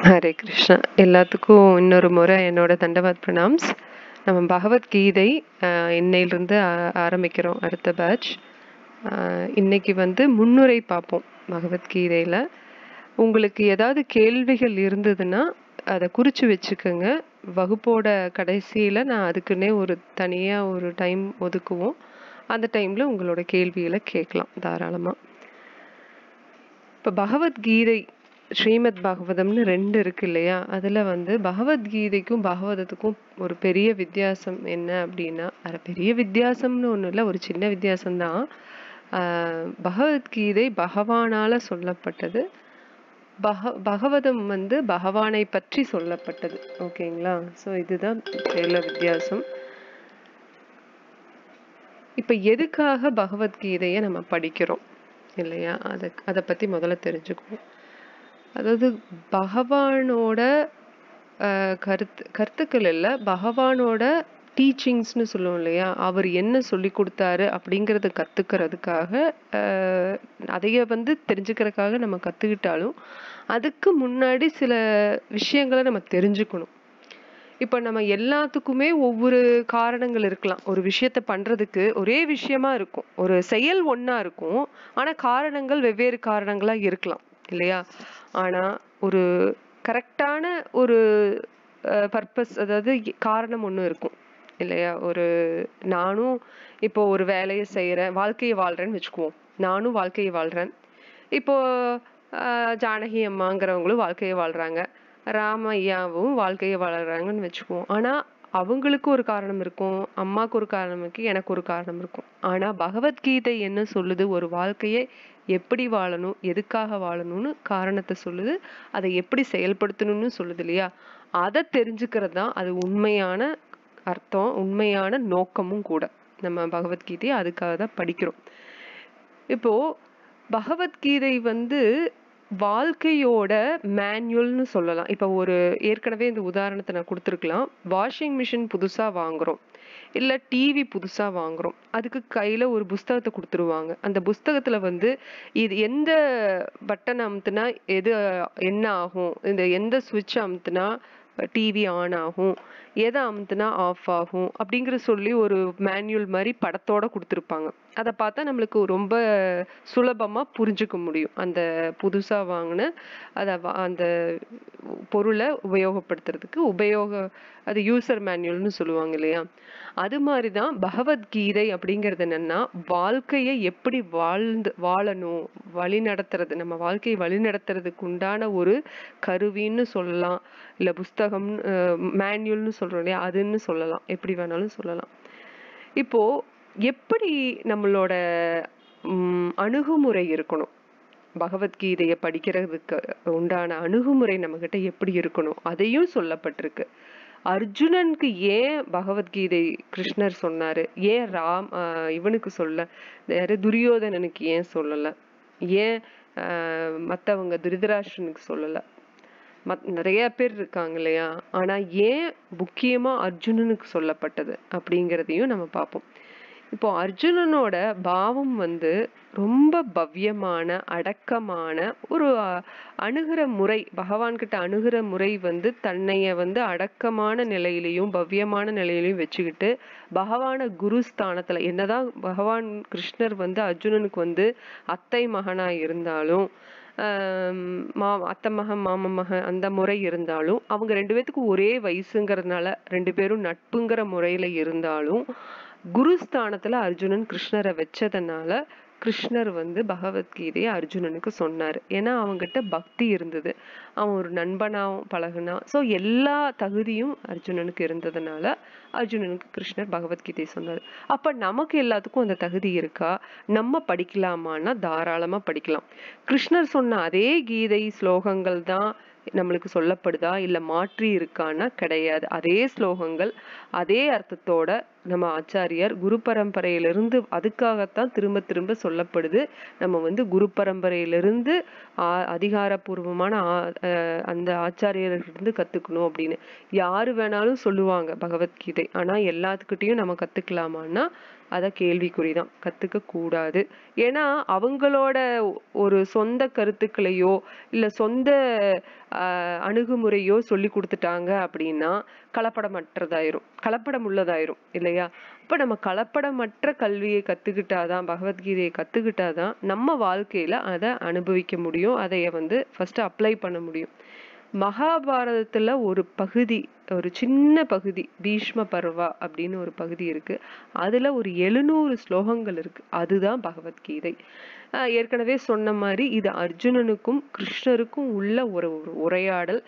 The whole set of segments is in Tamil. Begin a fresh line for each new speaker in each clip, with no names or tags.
ஹரே கிருஷ்ணா. எல்லாத்துக்கும் இன்னொரு முறை என்னோட தண்டவாத் பிரணாம்ஸ். நம்ம பகவத்கீதை இன்னையிலிருந்து ஆரம்பிக்கிறோம் அடுத்த பேட்ச். இன்னைக்கு முன்னுரை பார்ப்போம் பகவத்கீதையில். உங்களுக்கு ஏதாவது கேள்விகள் இருந்ததுன்னா அதை குறித்து வச்சுக்கோங்க. வகுப்போட கடைசியில் நான் அதுக்குன்னே தனியாக ஒரு டைம் ஒதுக்குவோம். அந்த டைமில் உங்களோட கேள்விகளை கேட்கலாம் தாராளமாக. இப்போ பகவத்கீதை ஸ்ரீமத் பாகவதம்னு 2 இருக்கு இல்லையா? அதில் பகவத்கீதைக்கும் பாகவதத்துக்கும் ஒரு பெரிய வித்தியாசம் என்ன அப்படின்னா, அது பெரிய வித்தியாசம்னு ஒன்றும் இல்லை, ஒரு சின்ன வித்தியாசம்தான். பகவத்கீதை பகவானால் சொல்லப்பட்டது, பகவதம் பகவானை பற்றி சொல்லப்பட்டது. ஓகேங்களா? ஸோ இதுதான் பெரிய வித்தியாசம். இப்போ எதுக்காக பகவத்கீதையை நம்ம படிக்கிறோம் இல்லையா? அதை பற்றி முதல்ல தெரிஞ்சுக்குவோம். அதாவது பகவானோட கருத்துக்கள் இல்லை, பகவானோட டீச்சிங்ஸ்னு சொல்லுவோம் இல்லையா? அவர் என்ன சொல்லி கொடுத்தாரு அப்படிங்கிறத கற்றுக்கிறதுக்காக, அதைய தெரிஞ்சுக்கிறதுக்காக நம்ம கற்றுக்கிட்டாலும் அதுக்கு முன்னாடி சில விஷயங்களை நம்ம தெரிஞ்சுக்கணும். இப்போ நம்ம எல்லாத்துக்குமே ஒவ்வொரு காரணங்கள் இருக்கலாம். ஒரு விஷயத்த பண்றதுக்கு ஒரே விஷயமா இருக்கும், ஒரு செயல் ஒண்ணா இருக்கும், ஆனா காரணங்கள் வெவ்வேறு காரணங்களா இருக்கலாம் இல்லையா? ஆனா ஒரு கரெக்டான ஒரு பர்பஸ், அதாவது காரணம் ஒண்ணு இருக்கும் இல்லையா? நானும் இப்போ ஒரு வேலையை செய்யறேன், வாழ்க்கையை வாழ்றேன்னு வச்சுக்குவோம். நானும் வாழ்க்கையை வாழ்றேன். இப்போ ஜானகி அம்மாங்கிறவங்களும் வாழ்க்கையை வாழ்றாங்க, ராமையாவும் வாழ்க்கையை வாழறாங்கன்னு வச்சுக்குவோம். ஆனா அவங்களுக்கு ஒரு காரணம் இருக்கும், அம்மாவுக்கு ஒரு காரணம் இருக்கு, எனக்கு ஒரு காரணம் இருக்கும். ஆனா பகவத்கீதை என்ன சொல்லுது? ஒரு வாழ்க்கையை எப்படி வாழணும், எதுக்காக வாழணும்னு காரணத்தை சொல்லுது, அதை எப்படி செயல்படுத்தணும்னு சொல்லுது இல்லையா? அதை தெரிஞ்சுக்கிறது தான் அது உண்மையான அர்த்தம், உண்மையான நோக்கமும் கூட. நம்ம பகவத்கீதையை அதுக்காக தான் படிக்கிறோம். இப்போ பகவத்கீதை வாழ்க்கையோட மேனுவல்னு சொல்லலாம். இப்போ ஏற்கனவே இந்த உதாரணத்தை நான் கொடுத்துருக்கலாம். வாஷிங் மிஷின் புதுசா வாங்குறோம், இல்ல டிவி புதுசா வாங்குறோம். அதுக்கு கையில ஒரு புஸ்தகத்தை கொடுத்துருவாங்க. அந்த புஸ்தகத்துல இது எந்த பட்டன் அமுத்துனா எது என்ன ஆகும், இந்த எந்த சுவிட்ச் அமுத்துனா டிவி ஆன் ஆகும், எதை அமுத்துனா ஆஃப் ஆகும் அப்படிங்கிற சொல்லி ஒரு மேனுவல் மாதிரி படத்தோட கொடுத்துருப்பாங்க. அதை பார்த்தா நம்மளுக்கு ரொம்ப சுலபமா புரிஞ்சுக்க முடியும். அந்த புதுசா வாங்கின அந்த பொருளை உபயோகப்படுத்துறதுக்கு அது யூசர் மேனுவல்னு சொல்லுவாங்க இல்லையா? அது மாதிரிதான் பகவத்கீதை அப்படிங்கிறது என்னன்னா, வாழ்க்கையை எப்படி வாழணும், வழி நடத்துறது, நம்ம வாழ்க்கையை வழி நடத்துறதுக்கு உண்டான ஒரு கருவின்னு சொல்லலாம், இல்ல புஸ்தகம் மேனுவல்னு சொல்றோம் இல்லையா, அதுன்னு சொல்லலாம், எப்படி வேணாலும் சொல்லலாம். இப்போ எப்படி நம்மளோட அணுகுமுறை இருக்கணும், பகவத்கீதையை படிக்கிறதுக்கு உண்டான அணுகுமுறை நம்ம கிட்ட எப்படி இருக்கணும் அதையும் சொல்லப்பட்டிருக்கு. அர்ஜுனனுக்கு ஏன் பகவத்கீதை கிருஷ்ணர் சொன்னாரு, ஏன் இவனுக்கு துரியோதனனுக்கு ஏன் சொல்லல, ஏன் மத்தவங்க திருதராஷ்டிரனுக்கு சொல்லல, நிறைய பேர் இருக்காங்க இல்லையா? ஆனா ஏன் முக்கியமா அர்ஜுனனுக்கு சொல்லப்பட்டது அப்படிங்கிறதையும் நம்ம பார்ப்போம். இப்போ அர்ஜுனனோட பாவம் ரொம்ப பவ்யமான அடக்கமான ஒரு அணுகிற முறை, பகவான் கிட்ட அணுகிற முறை தன்னைய அடக்கமான நிலையிலையும் பவ்யமான நிலையிலையும் வச்சுக்கிட்டு, பகவான குரு ஸ்தானத்துல, என்னதான் பகவான் கிருஷ்ணர் அர்ஜுனனுக்கு அத்தை மகனா இருந்தாலும், அத்தை மகன் மாம மகன் அந்த முறை இருந்தாலும், அவங்க 2 பேத்துக்கும் ஒரே வயசுங்கிறதுனால 2 பேரும் நட்புங்கிற முறையில இருந்தாலும், குருஸ்தானத்துல அர்ஜுனன் கிருஷ்ணரை வச்சதுனால கிருஷ்ணர் பகவத்கீதையை அர்ஜுனனுக்கு சொன்னாரு. ஏன்னா அவங்கிட்ட பக்தி இருந்தது, அவன் ஒரு நண்பனாவும் பழகுனா. ஸோ எல்லா தகுதியும் அர்ஜுனனுக்கு இருந்ததுனால அர்ஜுனனுக்கு கிருஷ்ணர் பகவத்கீதை சொன்னார். அப்ப நமக்கு எல்லாத்துக்கும் அந்த தகுதி இருக்கா, நம்ம படிக்கலாமான்னா தாராளமா படிக்கலாம். கிருஷ்ணர் சொன்ன அதே கீதை ஸ்லோகங்கள் தான் நம்மளுக்கு சொல்லப்படுதா, இல்ல மாற்றி இருக்கான்னா கிடையாது. அதே ஸ்லோகங்கள் அதே அர்த்தத்தோட நம்ம ஆச்சாரியர் குரு பரம்பரையிலிருந்து அதுக்காகத்தான் திரும்ப திரும்ப சொல்லப்படுது. நம்ம குரு பரம்பரையிலிருந்து அதிகாரப்பூர்வமான அந்த ஆச்சாரியர்கிட்ட கத்துக்கணும் அப்படின்னு யாரு வேணாலும் சொல்லுவாங்க பகவத்கீதை. ஆனா எல்லாத்துக்கிட்டையும் நம்ம கத்துக்கலாமான்னா அத கேள்விக்குறிதான், கத்துக்க கூடாது. ஏன்னா அவங்களோட ஒரு சொந்த கருத்துக்களையோ இல்ல சொந்த அணுகுமுறையோ சொல்லி கொடுத்துட்டாங்க அப்படின்னா கலப்படமற்றதாயிரும், கலப்படம் உள்ளதாயிரும் இல்லையா? அப்ப நம்ம கலப்படமற்ற கல்வியை கத்துக்கிட்டாதான், பகவத்கீதையை கத்துக்கிட்டாதான் நம்ம வாழ்க்கையில அதை அனுபவிக்க முடியும், அதைய வந்து ஃபர்ஸ்ட் அப்ளை பண்ண முடியும். மகாபாரதத்துல ஒரு பகுதி, ஒரு சின்ன பகுதி, பீஷ்ம பர்வா அப்படின்னு ஒரு பகுதி இருக்கு. அதுல ஒரு 700 ஸ்லோகங்கள் இருக்கு. அதுதான் பகவத்கீதை. ஏற்கனவே சொன்ன மாதிரி இது அர்ஜுனனுக்கும் கிருஷ்ணருக்கும் உள்ள ஒரு உரையாடல்.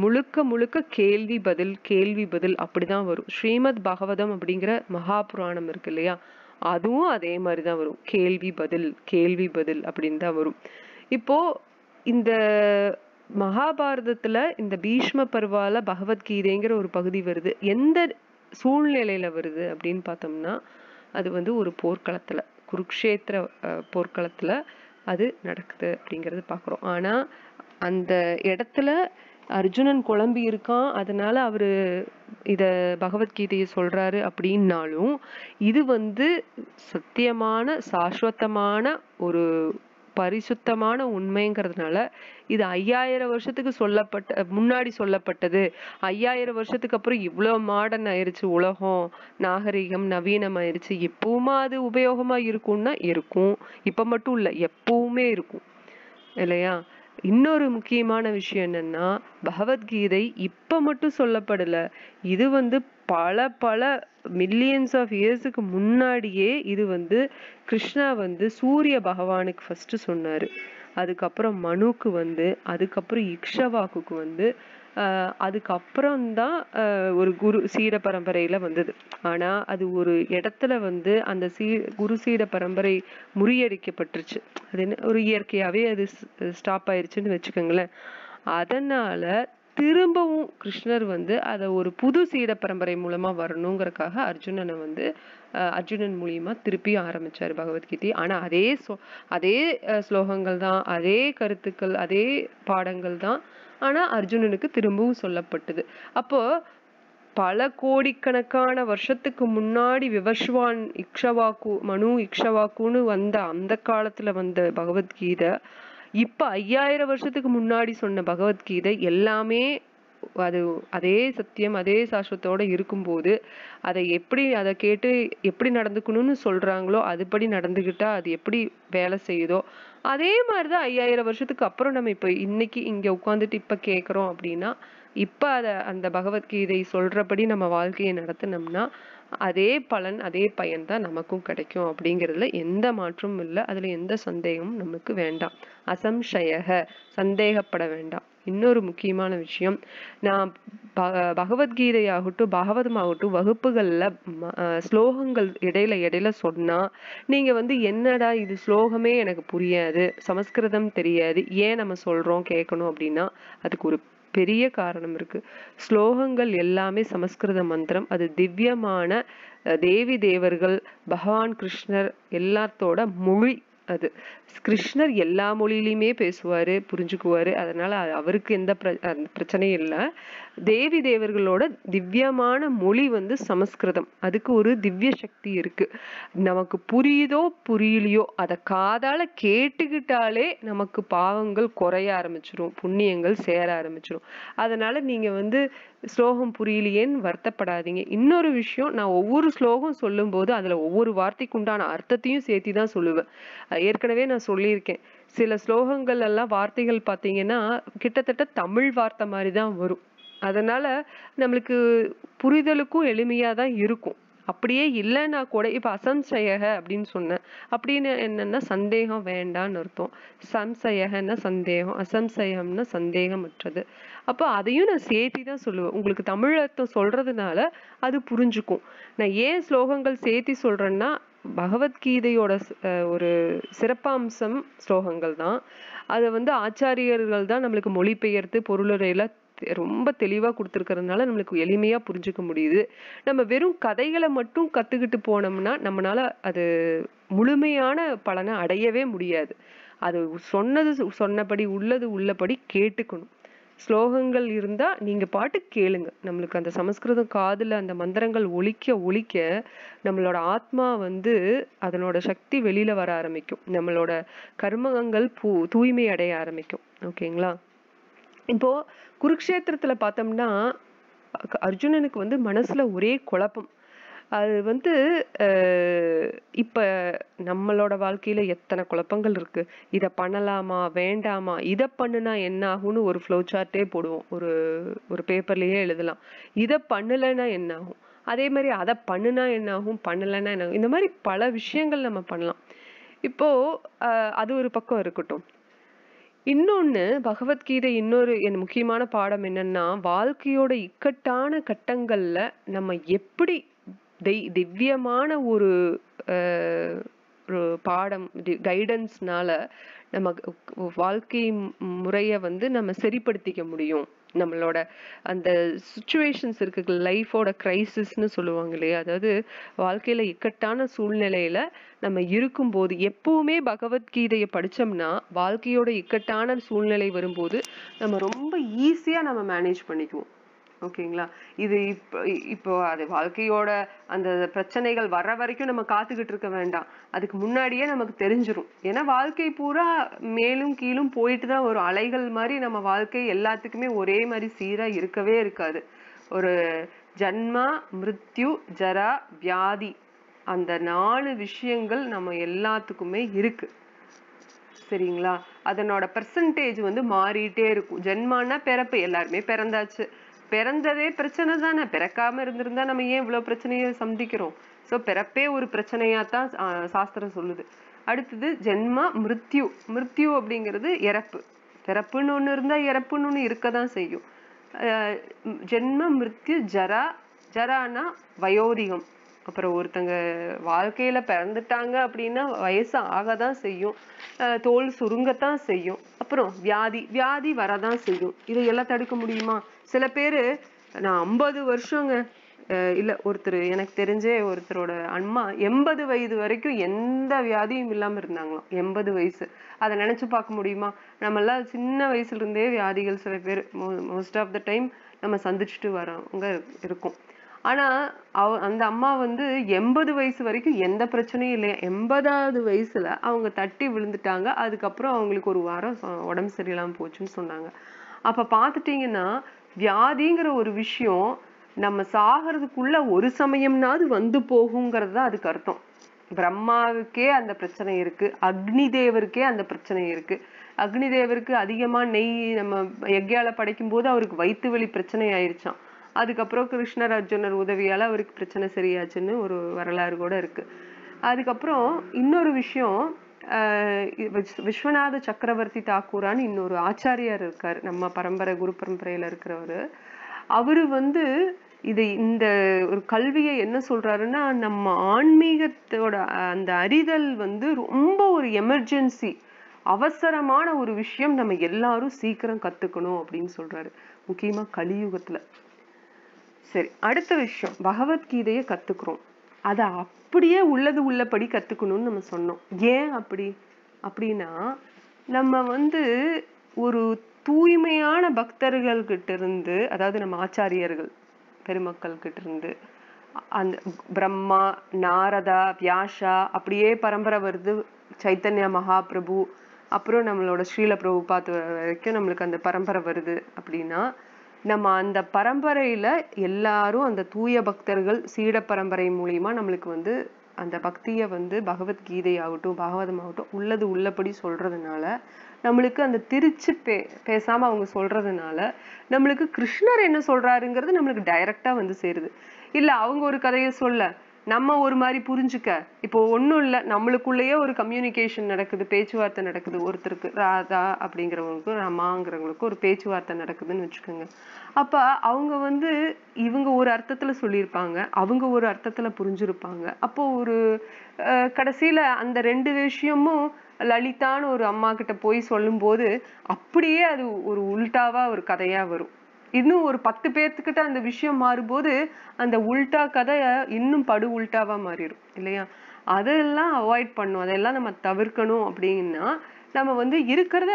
முழுக்க முழுக்க கேள்வி பதில் கேள்வி பதில் அப்படிதான் வரும். ஸ்ரீமத் பாகவதம் அப்படிங்கிற மகாபுராணம் இருக்கு இல்லையா, அதுவும் அதே மாதிரிதான் வரும். கேள்வி பதில் அப்படின்னு தான் வரும். இப்போ இந்த மகாபாரதத்துல இந்த பீஷ்ம பர்வால பகவத்கீதைங்கிற ஒரு பகுதி வருது. எந்த சூழ்நிலையில வருது அப்படின்னு பார்த்தோம்னா, அது வந்து ஒரு போர்க்களத்துல, குருக்ஷேத்திர போர்க்களத்துல அது நடக்குது அப்படிங்கறது பாக்குறோம். ஆனா அந்த இடத்துல அர்ஜுனன் குழம்பி இருக்கான், அதனால அவரு இத பகவத்கீதையை சொல்றாரு அப்படின்னாலும் இது வந்து சத்தியமான சாஸ்வதமான ஒரு பரிசுத்தமான உண்மைங்கிறதுனால இது 5000 வருஷத்துக்கு முன்னாடி சொல்லப்பட்டது. 5000 வருஷத்துக்கு அப்புறம் இவ்வளவு மாடர்ன் ஆயிருச்சு உலகம், நாகரிகம் நவீனம் ஆயிருச்சு, எப்பவுமா அது உபயோகமா இருக்கும்னா இருக்கும். இப்ப மட்டும் இல்ல, எப்பவுமே இருக்கும் இல்லையா? இன்னொரு முக்கியமான விஷயம் என்னன்னா, பகவத்கீதை இப்ப மட்டும் சொல்லப்படல, இது வந்து பல மில்லியன்ஸ் ஆஃப் இயர்ஸுக்கு முன்னாடியே இது வந்து கிருஷ்ணா வந்து சூரிய பகவானுக்கு ஃபர்ஸ்ட் சொன்னாரு. அதுக்கப்புறம் மனுக்கு வந்து, அதுக்கப்புறம் இக்ஷவாக்குக்கு வந்து, அதுக்கப்புறம் தான் ஒரு குரு சீட பரம்பரையில வந்தது. ஆனா அது ஒரு இடத்துல வந்து அந்த குரு சீட பரம்பரை முறியடிக்கப்பட்டுருச்சு. அது என்ன, ஒரு இயற்கையாவே அது ஸ்டாப் ஆயிருச்சுன்னு வச்சுக்கோங்களேன். அதனால திரும்பவும் கிருஷ்ணர் வந்து அத ஒரு புது சீட பரம்பரை மூலமா வரணுங்கிறதுக்காக அர்ஜுனனை வந்து அர்ஜுனன் மூலியமா திருப்பி ஆரம்பிச்சாரு பகவத்கீதை. ஆனா அதே ஸ்லோகங்கள் தான், அதே கருத்துக்கள், அதே பாடங்கள் தான். ஆனா அர்ஜுனனுக்கு திரும்பவும் சொல்லப்பட்டது. அப்போ பல கோடிக்கணக்கான வருஷத்துக்கு முன்னாடி விவஸ்வான் இக்ஷவாக்கு, மனு இக்ஷவாக்குன்னு வந்த அந்த காலத்துல வந்த பகவத்கீதை இப்ப 5000 வருஷத்துக்கு முன்னாடி சொன்ன பகவத்கீதை எல்லாமே அது அதே சத்தியம் அதே சாஸ்வத்தோட இருக்கும்போது அதை கேட்டு எப்படி நடந்துக்கணும்னு சொல்றாங்களோ அதுபடி நடந்துகிட்டா அது எப்படி வேலை செய்யுதோ அதே மாதிரிதான் 5000 வருஷத்துக்கு அப்புறம் நம்ம இப்ப இன்னைக்கு இங்க உட்கார்ந்துட்டு இப்ப கேக்குறோம் அப்படின்னா, இப்ப அந்த பகவத்கீதை சொல்றபடி நம்ம வாழ்க்கையை நடத்தினோம்னா அதே பலன் அதே பயன் தான் நமக்கும் கிடைக்கும் அப்படிங்கிறதுல எந்த மாற்றமும் இல்லை. அதுல எந்த சந்தேகமும் நமக்கு வேண்டாம். அசம்சயக, சந்தேகப்பட வேண்டாம். இன்னொரு முக்கியமான விஷயம், நான் பகவத்கீதையாகட்டும் பாகவதமாகட்டும் வகுப்புகள்ல ஸ்லோகங்கள் இடையில சொன்னா நீங்க வந்து என்னடா இது ஸ்லோகமே எனக்கு புரியாது, சமஸ்கிருதம் தெரியாது, ஏன் நம்ம சொல்றோம் கேட்கணும் அப்படின்னா அதுக்கு ஒரு பெரிய காரணம் இருக்கு. ஸ்லோகங்கள் எல்லாமே சமஸ்கிருத மந்திரம். அது திவ்யமான தேவி தேவர்கள் பகவான் கிருஷ்ணர் எல்லாத்தோட மொழி. அது கிருஷ்ணர் எல்லா மொழியிலுமே பேசுவாரு, புரிஞ்சுக்குவாரு. அதனால அவருக்கு எந்த பிரச்சனையும் இல்லை. தேவி தேவர்களோட திவ்யமான மொழி வந்து சமஸ்கிருதம். அதுக்கு ஒரு திவ்ய சக்தி இருக்கு. நமக்கு புரியுதோ புரியலையோ அதை காதால கேட்டுக்கிட்டாலே நமக்கு பாவங்கள் குறைய ஆரம்பிச்சிரும், புண்ணியங்கள் சேர ஆரம்பிச்சிரும். அதனால நீங்க வந்து ஸ்லோகம் புரியலையேன்னு வருத்தப்படாதீங்க. இன்னொரு விஷயம், நான் ஒவ்வொரு ஸ்லோகம் சொல்லும் போது அதுல ஒவ்வொரு வார்த்தைக்கு உண்டான அர்த்தத்தையும் சேர்த்தி தான் சொல்லுவேன். ஏற்கனவே நான் சொல்லியிருக்கேன், சில ஸ்லோகங்கள் எல்லாம் வார்த்தைகள் பாத்தீங்கன்னா கிட்டத்தட்ட தமிழ் வார்த்தை மாதிரிதான் வரும். அதனால நம்மளுக்கு புரிதலுக்கும் எளிமையா தான் இருக்கும். அப்படியே இல்லைன்னா கூட இப்ப அசம்சயக அப்படின்னு சொன்னேன், அப்படின்னு என்னன்னா சந்தேகம் வேண்டான்னு அர்த்தம். சம்சயகன்னா சந்தேகம், அசம்சயம்னா சந்தேகமற்றது. அப்போ அதையும் நான் சேர்த்தி தான் சொல்லுவேன். உங்களுக்கு தமிழ் அர்த்தம் சொல்றதுனால அது புரிஞ்சுக்கும். நான் ஏன் ஸ்லோகங்கள் சேர்த்தி சொல்றேன்னா, பகவத்கீதையோட ஒரு சிறப்பம்சம் ஸ்லோகங்கள் தான். அதை வந்து ஆச்சாரியர்கள் தான் நம்மளுக்கு மொழிபெயர்த்து பொருளுரையில ரொம்ப தெளிவா கொடுத்துருக்கறதுனால நம்மளுக்கு எளிமையா புரிஞ்சுக்க முடியுது. நம்ம வெறும் கதைகளை மட்டும் கத்துக்கிட்டு போனோம்னா நம்மளால அது முழுமையான பலனை அடையவே முடியாது. அது சொன்னபடி உள்ளது உள்ளபடி கேட்டுக்கணும். ஸ்லோகங்கள் இருந்தா நீங்க பாட்டு கேளுங்க. நம்மளுக்கு அந்த சமஸ்கிருதம் காதுல அந்த மந்திரங்கள் ஒலிக்க ஒலிக்க நம்மளோட ஆத்மா வந்து அதனோட சக்தி வெளியில வர ஆரம்பிக்கும். நம்மளோட கர்மங்கள் தூய்மை அடைய ஆரம்பிக்கும். ஓகேங்களா? இப்போ குருக்ஷேத்திரத்துல பார்த்தோம்னா அர்ஜுனனுக்கு வந்து மனசுல ஒரே குழப்பம். அது வந்து இப்ப நம்மளோட வாழ்க்கையில எத்தனை குழப்பங்கள் இருக்கு. இத பண்ணலாமா வேண்டாமா, இத பண்ணுனா என்ன ஆகும்னு ஒரு ஃப்ளோ சார்ட்டே போடுவோம். ஒரு ஒரு பேப்பர்லயே எழுதலாம். இத பண்ணலைன்னா என்ன ஆகும், அதே மாதிரி அதை பண்ணுனா என்ன ஆகும், பண்ணலைன்னா என்ன ஆகும். இந்த மாதிரி பல விஷயங்கள் நம்ம பண்ணலாம். இப்போ அது ஒரு பக்கம் இருக்கட்டும். இன்னொன்னு பகவத்கீதை இன்னொரு முக்கியமான பாடம் என்னன்னா, வாழ்க்கையோட இக்கட்டான கட்டங்கள்ல நம்ம எப்படி திவ்யமான ஒரு ஒரு பாடம் கைடன்ஸ்னால நம்ம வாழ்க்கை முறைய வந்து நம்ம சரிப்படுத்திக்க முடியும். நம்மளோட அந்த சுச்சுவேஷன்ஸ் இருக்கு, லைஃபோட கிரைசிஸ்னு சொல்லுவாங்க இல்லையா, அதாவது வாழ்க்கையில இக்கட்டான சூழ்நிலையில நம்ம இருக்கும்போது எப்பவுமே பகவத்கீதையை படிச்சோம்னா வாழ்க்கையோட இக்கட்டான சூழ்நிலை வரும்போது நம்ம ரொம்ப ஈஸியா நம்ம மேனேஜ் பண்ணிக்குவோம். ஓகேங்களா? இது இப்போ அது வாழ்க்கையோட அந்த பிரச்சனைகள் வர்ற வரைக்கும் நம்ம காத்துக்கிட்டு இருக்க வேண்டாம். அதுக்கு முன்னாடியே நமக்கு தெரிஞ்சிரும். ஏன்னா வாழ்க்கை பூரா மேலும் கீழும் போயிட்டு தான் வரும். அலைகள் மாதிரி நம்ம வாழ்க்கை எல்லாத்துக்குமே ஒரே மாதிரி சீரா இருக்கவே இருக்காது. ஒரு ஜன்மா, மிருத்யு, ஜரா, வியாதி, அந்த 4 விஷயங்கள் நம்ம எல்லாத்துக்குமே இருக்கு. சரிங்களா? அதனோட பெர்சன்டேஜ் வந்து மாறிட்டே இருக்கும். ஜென்மானா பிறப்பு, எல்லாருமே பிறந்தாச்சு. பிறந்ததே பிரச்சனை தானே. பிறக்காம இருந்திருந்தா நம்ம ஏன் இவ்வளவு பிரச்சனையை சந்திக்கிறோம்? சோ பிறப்பே ஒரு பிரச்சனையாத்தான் சாஸ்திரம் சொல்லுது. அடுத்தது ஜென்மா, மிருத்யு. மிருத்யு அப்படிங்கிறது இறப்பு. பிறப்புன்னு ஒண்ணு இருந்தா இறப்புன்னு ஒண்ணு இருக்கதான் செய்யும். ஜென்ம, மிருத்யு, ஜரா. ஜரானா வயோதிகம். அப்புறம் ஒருத்தங்க வாழ்க்கையில பிறந்துட்டாங்க அப்படின்னா வயசு ஆகதான் செய்யும், தோல் சுருங்கத்தான் செய்யும். அப்புறம் வியாதி, வியாதி வரதான் செய்யும். இதையெல்லாம் தடுக்க முடியுமா? சில பேரு நான் 50 வருஷங்க இல்ல, ஒருத்தர் எனக்கு தெரிஞ்சே ஒருத்தரோட அம்மா 80 வயது வரைக்கும் எந்த வியாதியும் இல்லாம இருந்தாங்களாம். 80 வயசு. அதை நினைச்சு பார்க்க முடியுமா? நம்ம எல்லாம் சின்ன வயசுல இருந்தே வியாதிகள் சில பேர் மோஸ்ட் ஆஃப் த டைம் நம்ம சந்திச்சுட்டு வரவங்க இருக்கும். ஆனா அந்த அம்மா வந்து 80 வயசு வரைக்கும் எந்த பிரச்சனையும் இல்லையா. 80வது வயசுல அவங்க தட்டி விழுந்துட்டாங்க. அதுக்கப்புறம் அவங்களுக்கு ஒரு வாரம் உடம்பு சரியில்லாம போச்சுன்னு சொன்னாங்க. அப்ப பாத்துட்டீங்கன்னா வியாதிங்கிற ஒரு விஷயம் நம்ம சாகிறதுக்குள்ள ஒரு சமயம்னாவது வந்து போகுங்கிறது தான் அதுக்கு அர்த்தம். பிரம்மாவுக்கே அந்த பிரச்சனை இருக்கு, அக்னி தேவருக்கே அந்த பிரச்சனை இருக்கு. அக்னி தேவருக்கு அதிகமா நெய் நம்ம யக்ஞால படைக்கும் போது அவருக்கு வயிற்று வலி பிரச்சனை ஆயிருச்சான். அதுக்கப்புறம் கிருஷ்ணர் அர்ஜுனர் உதவியால அவருக்கு பிரச்சனை சரியாச்சுன்னு ஒரு வரலாறு கூட இருக்கு. அதுக்கப்புறம் இன்னொரு விஷயம், விஸ்வநாத சக்கரவர்த்தி தாக்கூரான்னு இன்னொரு ஆச்சாரியார் இருக்காரு, நம்ம பரம்பரை குரு பரம்பரையில இருக்கிறவரு. அவரு வந்து இந்த ஒரு கல்வியை என்ன சொல்றாருன்னா, நம்ம ஆன்மீகத்தோட அந்த அறிதல் வந்து ரொம்ப ஒரு எமர்ஜென்சி, அவசரமான ஒரு விஷயம், நம்ம எல்லாரும் சீக்கிரம் கத்துக்கணும் அப்படின்னு சொல்றாரு, முக்கியமா கலியுகத்துல. சரி, அடுத்த விஷயம், பகவத்கீதையை கத்துக்கிறோம், அதை அப்படியே உள்ளது உள்ளபடி கத்துக்கணும்னு நம்ம சொன்னோம். ஏன் அப்படி அப்படின்னா, நம்ம வந்து ஒரு தூய்மையான பக்தர்கள் கிட்ட இருந்து, அதாவது நம்ம ஆச்சாரியர்கள் பெருமக்கள் கிட்ட இருந்து, அந்த பிரம்மா, நாரதா, வியாசா, அப்படியே பரம்பரை வருது, சைத்தன்ய மகாபிரபு, அப்புறம் நம்மளோட ஸ்ரீல பிரபுபாத் வரைக்கும் நம்மளுக்கு அந்த பரம்பரை வருது. அப்படின்னா நம்ம அந்த பரம்பரையில எல்லாரும் அந்த தூய பக்தர்கள் சீட பரம்பரை மூலியமா நம்மளுக்கு வந்து அந்த பக்தியை வந்து பகவத்கீதை ஆகட்டும் பாகவதம் ஆகட்டும் உள்ளது உள்ளபடி சொல்றதுனால, நம்மளுக்கு அந்த திருச்சி பேசாம அவங்க சொல்றதுனால நம்மளுக்கு கிருஷ்ணர் என்ன சொல்றாருங்கிறது நம்மளுக்கு டைரக்டா வந்து சேருது. இல்ல அவங்க ஒரு கதையை சொல்ல நம்ம ஒரு மாதிரி புரிஞ்சுக்க, இப்போ ஒண்ணும் இல்ல, நம்மளுக்குள்ளேயே ஒரு கம்யூனிகேஷன் நடக்குது, பேச்சுவார்த்தை நடக்குது. ஒருத்தருக்கு ராதா அப்படிங்கிறவங்களுக்கும் ராமாங்கிறவங்களுக்கும் ஒரு பேச்சுவார்த்தை நடக்குதுன்னு வச்சுக்கோங்க. அப்ப அவங்க வந்து இவங்க ஒரு அர்த்தத்துல சொல்லியிருப்பாங்க, அவங்க ஒரு அர்த்தத்துல புரிஞ்சிருப்பாங்க. அப்போ ஒரு கடைசியில அந்த 2 விஷயமும் லலிதான்னு ஒரு அம்மா கிட்ட போய் சொல்லும் போது அப்படியே அது ஒரு உல்டாவா ஒரு கதையா வரும். இன்னும் ஒரு 10 பேர்த்துக்கிட்ட அந்த விஷயம் மாறும்போது அந்த உல்டா கதை இன்னும் படு உல்டாவா மாறிடும் இல்லையா? அதெல்லாம் அவாய்ட் பண்ணும், அதெல்லாம் நம்ம தவிர்க்கணும். அப்படின்னா நம்ம வந்து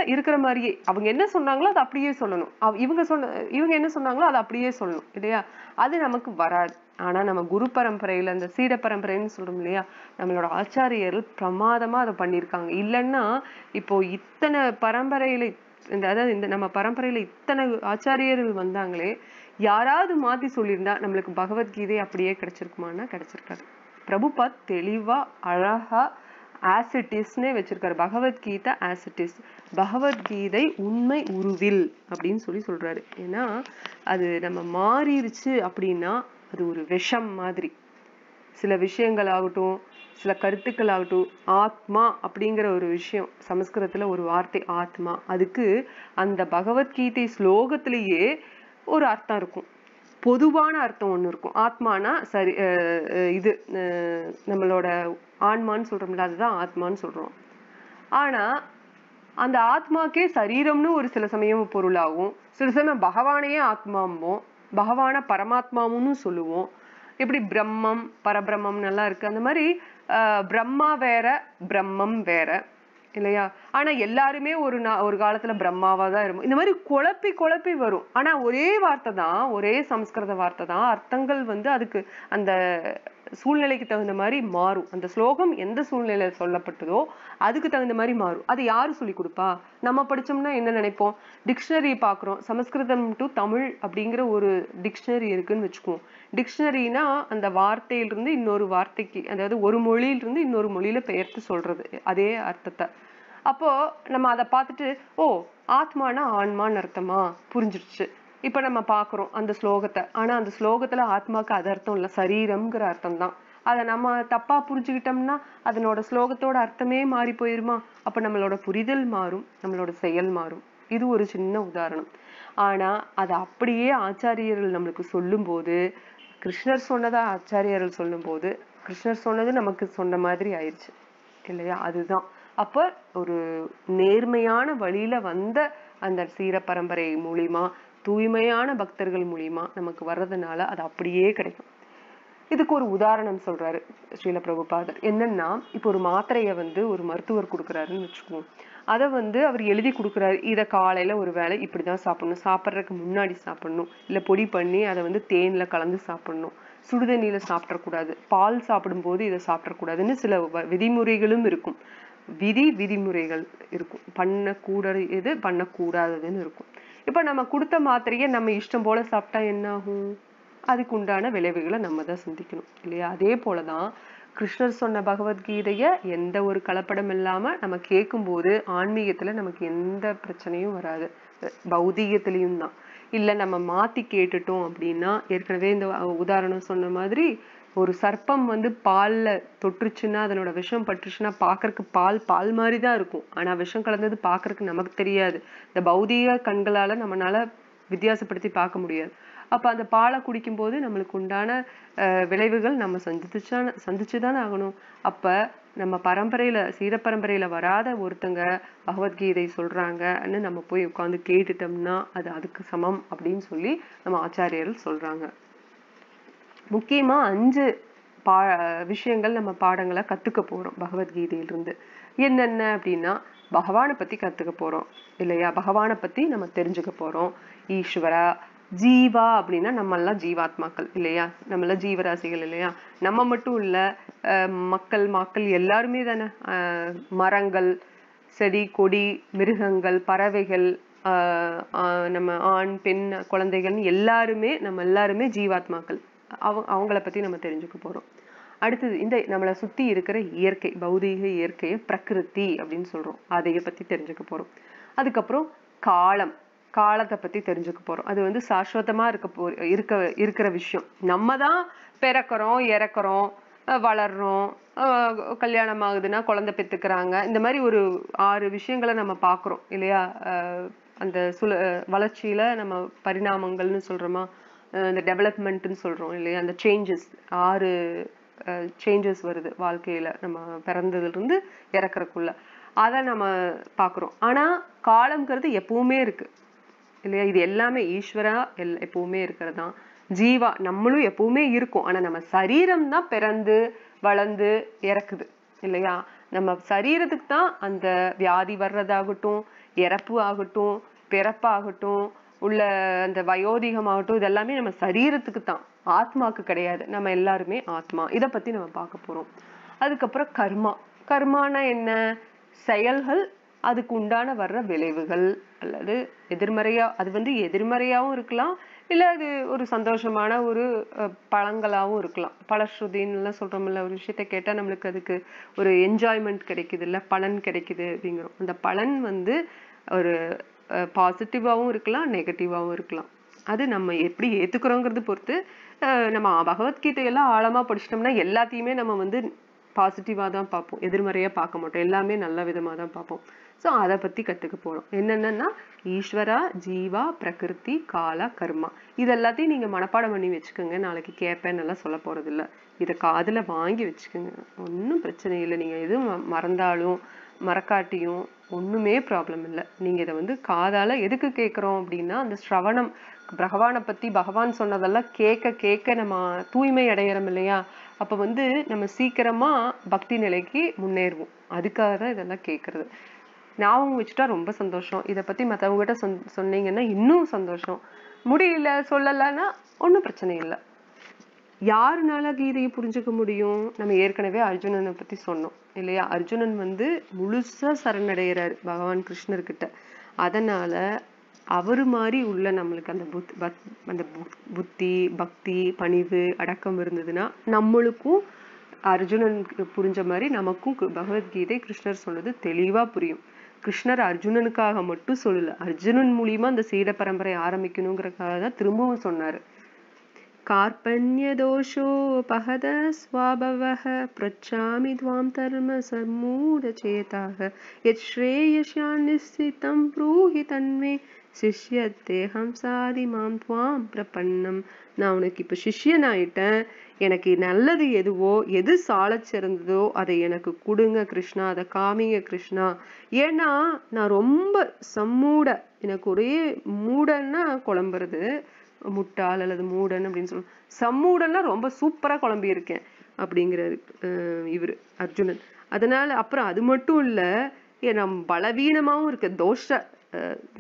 இருக்கிற மாதிரியே அவங்க என்ன சொன்னாங்களோ அதை அப்படியே சொல்லணும். இவங்க என்ன சொன்னாங்களோ அதை அப்படியே சொல்லணும் இல்லையா? அது நமக்கு வராது. ஆனா நம்ம குரு பரம்பரையில அந்த சீட பரம்பரைன்னு சொல்றோம் இல்லையா, நம்மளோட ஆச்சாரியர்கள் பிரமாதமா அதை பண்ணியிருக்காங்க. இல்லைன்னா இப்போ இத்தனை பரம்பரையில அதாவது இந்த நம்ம பரம்பரையில இத்தனை ஆச்சாரியர்கள் வந்தாங்களே, யாராவது மாத்தி சொல்லியிருந்தா நம்மளுக்கு பகவத்கீதை அப்படியே கிடைச்சிருக்குமான்னா கிடைச்சிருக்காது. பிரபுபாத் தெளிவா அழகா ஆசிட்டிஸ்னே வச்சிருக்காரு. பகவத்கீதை ஆசிட்டிஸ், பகவத்கீதை உண்மை உருவில் அப்படின்னு சொல்றாரு. ஏன்னா அது நம்ம மாறிடுச்சு அப்படின்னா அது ஒரு விஷம் மாதிரி. சில விஷயங்கள் ஆகட்டும், சில கருத்துக்கள் ஆகட்டும், ஆத்மா அப்படிங்கிற ஒரு விஷயம், சமஸ்கிருதத்துல ஒரு வார்த்தை ஆத்மா, அதுக்கு அந்த பகவத்கீதை ஸ்லோகத்திலேயே ஒரு அர்த்தம் இருக்கும். பொதுவான அர்த்தம் ஒண்ணு இருக்கும். ஆத்மானா சரி, இது நம்மளோட ஆன்மான்னு சொல்றோம்ல, அதுதான் ஆத்மான்னு சொல்றோம். ஆனா அந்த ஆத்மாக்கே சரீரம்னு ஒரு சில சமயம் பொருளாகும், சில சமயம் பகவானையே ஆத்மாம்போம், பகவான பரமாத்மாவும் சொல்லுவோம். எப்படி பிரம்மம் பரபிரம்மம் நல்லா இருக்கு, அந்த மாதிரி பிரம்மா வேற பிரம்மம் வேற இல்லையா? ஆனா எல்லாருமே ஒரு காலத்துல பிரம்மாவா தான் இருக்கும். இந்த மாதிரி குழப்பி வரும். ஆனா ஒரே வார்த்தை தான், ஒரே சமஸ்கிருத வார்த்தை தான். அர்த்தங்கள் வந்து அதுக்கு அந்த சூழ்நிலைக்கு தகுந்த மாதிரி மாறும். அந்த ஸ்லோகம் எந்த சூழ்நிலையில சொல்லப்பட்டதோ அதுக்கு தகுந்த மாதிரி மாறும். அது யாரு சொல்லி கொடுப்பா? நம்ம படிச்சோம்னா என்ன நினைப்போம்? டிக்ஷனரி பாக்குறோம், சமஸ்கிருதம் டு தமிழ் அப்படிங்கிற ஒரு டிக்ஷனரி இருக்குன்னு வச்சுக்குவோம். டிக்ஷனரினா அந்த வார்த்தையிலிருந்து இன்னொரு வார்த்தைக்கு, அதாவது ஒரு மொழியிலிருந்து இன்னொரு மொழியில பெயர்த்து சொல்றது அதே அர்த்தத்தை. அப்போ நம்ம அதை பார்த்துட்டு, ஓ ஆத்மானா ஆன்மான்னு அர்த்தமா, புரிஞ்சிருச்சு. இப்ப நம்ம பாக்குறோம் அந்த ஸ்லோகத்தை. ஆனா அந்த ஸ்லோகத்துல ஆத்மாக்கு அது அர்த்தம் இல்ல, சரீரம்ங்கிற அர்த்தம் தான். அதை நம்ம தப்பா புரிஞ்சுக்கிட்டோம்னா அதனோட ஸ்லோகத்தோட அர்த்தமே மாறி போயிருமா? அப்ப நம்மளோட புரிதல் மாறும், நம்மளோட செயல் மாறும். இது ஒரு சின்ன உதாரணம். ஆனா அதை அப்படியே ஆச்சாரியர்கள் நம்மளுக்கு சொல்லும் போது, கிருஷ்ணர் சொன்னதா ஆச்சாரியர்கள் சொல்லும் போது, கிருஷ்ணர் சொன்னது நமக்கு சொன்ன மாதிரி ஆயிடுச்சு இல்லையா? அதுதான். அப்ப ஒரு நேர்மையான வழியில வந்த அந்த சீர பரம்பரை மூலியமா, தூய்மையான பக்தர்கள் மூலியமா நமக்கு வர்றதுனால அது அப்படியே கிடைக்கும். இதுக்கு ஒரு உதாரணம் சொல்றாரு ஸ்ரீல பிரபுபாதர். என்னன்னா, இப்போ ஒரு மாத்திரையை வந்து ஒரு மருத்துவர் கொடுக்குறாருன்னு வச்சுக்குவோம். அதை வந்து அவர் எழுதி கொடுக்குறாரு, இதை காலையில ஒரு வேளை இப்படிதான் சாப்பிடணும், சாப்பிட்றதுக்கு முன்னாடி சாப்பிடணும், இல்ல பொடி பண்ணி அதை வந்து தேன்ல கலந்து சாப்பிடணும், சுடுதண்ணியில சாப்பிடக்கூடாது, பால் சாப்பிடும் போது இதை சாப்பிடக்கூடாதுன்னு சில விதிமுறைகளும் இருக்கும். விதிமுறைகள் இருக்கும். பண்ணக்கூடாது பண்ணக்கூடாததுன்னு இருக்கும். இப்ப நம்ம கொடுத்த மாத்திரையை நம்ம இஷ்டம் போல சாப்பிட்டா என்ன ஆகும்? அதுக்கு உண்டான விளைவுகளை நம்ம தான் சிந்திக்கணும் இல்லையா? அதே போலதான் கிருஷ்ணர் சொன்ன பகவத்கீதைய எந்த ஒரு கலப்படம் இல்லாம நம்ம கேட்கும் போது ஆன்மீகத்துல நமக்கு எந்த பிரச்சனையும் வராது. பௌதீகத்திலையும் தான். இல்ல நம்ம மாத்தி கேட்டுட்டோம் அப்படின்னா, ஏற்கனவே இந்த உதாரணம் சொன்ன மாதிரி, ஒரு சர்ப்பம் வந்து பால்ல தொற்றுச்சுன்னா, அதனோட விஷம் பட்டுச்சுன்னா பாக்குறதுக்கு பால் மாதிரிதான் இருக்கும். ஆனா விஷம் கலந்தது பாக்குறதுக்கு நமக்கு தெரியாது. இந்த பௌதீக கண்களால நம்மளால வித்தியாசப்படுத்தி பார்க்க முடியாது. அப்ப அந்த பாலை குடிக்கும் போது நம்மளுக்கு உண்டான விளைவுகள் நம்ம சந்திச்சுதானே ஆகணும். அப்ப நம்ம பரம்பரையில சீர பரம்பரையில வராத ஒருத்தங்க பகவத்கீதை சொல்றாங்கன்னு நம்ம போய் உட்கார்ந்து கேட்டுட்டோம்னா அது அதுக்கு சமம் அப்படின்னு சொல்லி நம்ம ஆச்சாரியர்கள் சொல்றாங்க. முக்கியமா 5 விஷயங்கள் நம்ம பாடங்களை கத்துக்க போறோம் பகவத்கீதையிலிருந்து. என்னென்ன அப்படின்னா, பகவானை பத்தி கத்துக்க போறோம் இல்லையா? பகவானை பத்தி நம்ம தெரிஞ்சுக்க போறோம். ஈஸ்வரா, ஜீவா அப்படின்னா நம்ம எல்லாம் ஜீவாத்மாக்கள் இல்லையா? நம்ம எல்லாம் ஜீவராசிகள் இல்லையா? நம்ம மட்டும் இல்ல, மக்கள் எல்லாருமே தானே. மரங்கள், செடி கொடி, மிருகங்கள், பறவைகள், நம்ம ஆண் பெண் குழந்தைகள் எல்லாருமே நம்ம எல்லாருமே ஜீவாத்மாக்கள். அவங்கள பத்தி நம்ம தெரிஞ்சுக்க போறோம். அடுத்தது இந்த நம்மளை சுத்தி இருக்கிற இயற்கை, பௌதீக இயற்கையை பிரகிருதி அப்படின்னு சொல்றோம், அதைய பத்தி தெரிஞ்சுக்க போறோம். அதுக்கப்புறம் காலத்தை பத்தி தெரிஞ்சுக்க போறோம். அது வந்து சாஸ்வதமா இருக்கிற விஷயம். நம்ம தான் பிறக்கிறோம், இறக்குறோம், வளர்றோம், கல்யாணம் ஆகுதுன்னா குழந்தை பெத்துக்கிறாங்க. இந்த மாதிரி ஒரு 6 விஷயங்களை நம்ம பாக்குறோம் இல்லையா? அந்த வளர்ச்சியில நம்ம பரிணாமங்கள்னு சொல்றோமா, இந்த டெவலப்மெண்ட்னு சொல்றோம் இல்லையா? அந்த 6 சேஞ்சஸ் வருது வாழ்க்கையில, நம்ம பிறந்ததுல இருந்து இறக்குறதுக்குள்ள. அதை நம்ம பாக்குறோம். ஆனா காலம்ங்கிறது எப்பவுமே இருக்கு இல்லையா? இது எல்லாமே ஈஸ்வரா எப்பவுமே இருக்கிறதுதான். ஜீவா நம்மளும் எப்பவுமே இருக்கும். ஆனா நம்ம சரீரம் தான் பிறந்து வளர்ந்து இறக்குது இல்லையா? நம்ம சரீரத்துக்கு தான் அந்த வியாதி வர்றதாகட்டும், இறப்பு ஆகட்டும், பிறப்பாகட்டும், உள்ள அந்த வயோதிகமாகட்டும், இதெல்லாமே நம்ம சரீரத்துக்கு தான், ஆத்மாக்கு கிடையாது. நம்ம எல்லாருமே ஆத்மா. இதை பத்தி நம்ம பார்க்க போறோம். அதுக்கப்புறம் கர்மா. கர்மானா என்ன? செயல்கள், அதுக்கு உண்டான வர்ற விளைவுகள், அல்லது எதிர்மறையா, அது எதிர்மறையாவும் இருக்கலாம், இல்ல அது ஒரு சந்தோஷமான ஒரு பழங்களாவும் இருக்கலாம். பலஸ்ருதின்னு எல்லாம் சொல்றோம்ல, ஒரு விஷயத்த கேட்டா நம்மளுக்கு அதுக்கு ஒரு என்ஜாய்மெண்ட் கிடைக்குது இல்ல, பலன் கிடைக்குது அப்படிங்கிறோம். அந்த பலன் ஒரு பாசிட்டிவாவும் இருக்கலாம், நெகட்டிவாவும் இருக்கலாம். அது நம்ம எப்படி ஏத்துக்கிறோங்கிறது பொறுத்து. நம்ம பகவத்கீதையெல்லாம் ஆழமா படிச்சிட்டோம்னா எல்லாத்தையுமே நம்ம பாசிட்டிவா தான் பார்ப்போம், எதிர்மறையா பார்க்க மாட்டோம். எல்லாமே நல்ல விதமா தான் பார்ப்போம். ஸோ அதை பத்தி கத்துக்க போறோம். என்னென்னா ஈஸ்வரா, ஜீவா, பிரகிருதி, காலா, கர்மா. இது எல்லாத்தையும் நீங்க மனப்பாடம் பண்ணி வச்சுக்கோங்க. நாளைக்கு கேட்பேன் நல்லா சொல்ல போறது இல்லை. இதை காதுல வாங்கி வச்சுக்கோங்க, ஒன்றும் பிரச்சனை இல்லை. நீங்க எதுவும் மறந்தாலும் மறக்காட்டியும் ஒண்ணுமே ப்ராப்ளம் இல்லை. நீங்க இதை காதால எதுக்கு கேட்குறோம் அப்படின்னா, அந்த ஸ்ரவணம், பகவானை பத்தி பகவான் சொன்னதெல்லாம் கேட்க கேட்க நம்ம தூய்மை அடையிறோம் இல்லையா? அப்ப நம்ம சீக்கிரமா பக்தி நிலைக்கு முன்னேறுவோம். அதுக்காக தான் இதெல்லாம் கேட்கறது. ஞாபகம் வச்சுட்டா ரொம்ப சந்தோஷம். இதை பத்தி மற்றவங்ககிட்ட சொன்னீங்கன்னா இன்னும் சந்தோஷம். முடியல, சொல்லலைன்னா ஒன்றும் பிரச்சனை இல்லை. யாருனால கீதையை புரிஞ்சுக்க முடியும்? நம்ம ஏற்கனவே அர்ஜுனனை பத்தி சொன்னோம் இல்லையா? அர்ஜுனன் முழுசா சரணடைகிறாரு பகவான் கிருஷ்ணர்கிட்ட. அதனால அவரு மாதிரி உள்ள நம்மளுக்கு அந்த புத்தி, பக்தி, பணிவு, அடக்கம் இருந்ததுன்னா நம்மளுக்கும் அர்ஜுனனுக்கு புரிஞ்ச மாதிரி நமக்கும் பகவத்கீதை கிருஷ்ணர் சொன்னது தெளிவா புரியும். கிருஷ்ணர் அர்ஜுனனுக்காக மட்டும் சொல்லல, அர்ஜுனன் மூலியமா அந்த சீட பரம்பரை ஆரம்பிக்கணுங்கிறதுக்காக தான் திரும்பவும் சொன்னாரு. कार्पण्य दोषोपहत स्वाभवः पृच्छामि त्वां धर्म सम्मूढचेताः यच्छ्रेयस्यान्निश्चितं ब्रूहि तन्मे சிஷ்யத்தேகம் சாதி மாம் துவாம் பிரபன்னம். நான் உனக்கு இப்ப சிஷ்யனாயிட்டேன், எனக்கு நல்லது எதுவோ, எது சாலச் சிறந்ததோ அதை எனக்கு கொடுங்க கிருஷ்ணா, அதை காமிங்க கிருஷ்ணா. ஏன்னா நான் ரொம்ப சம்மூட, எனக்கு ஒரே மூடன்னா குழம்புறது, முட்டாள் அல்லது மூடன் அப்படின்னு சொல்லுவோம். சம்மூடன்னா ரொம்ப சூப்பரா குழம்பி இருக்கேன் அப்படிங்கிறாரு இவரு அர்ஜுனன். அதனால அப்புறம் அது மட்டும் இல்ல, நான் பலவீனமாவும் இருக்கேன்,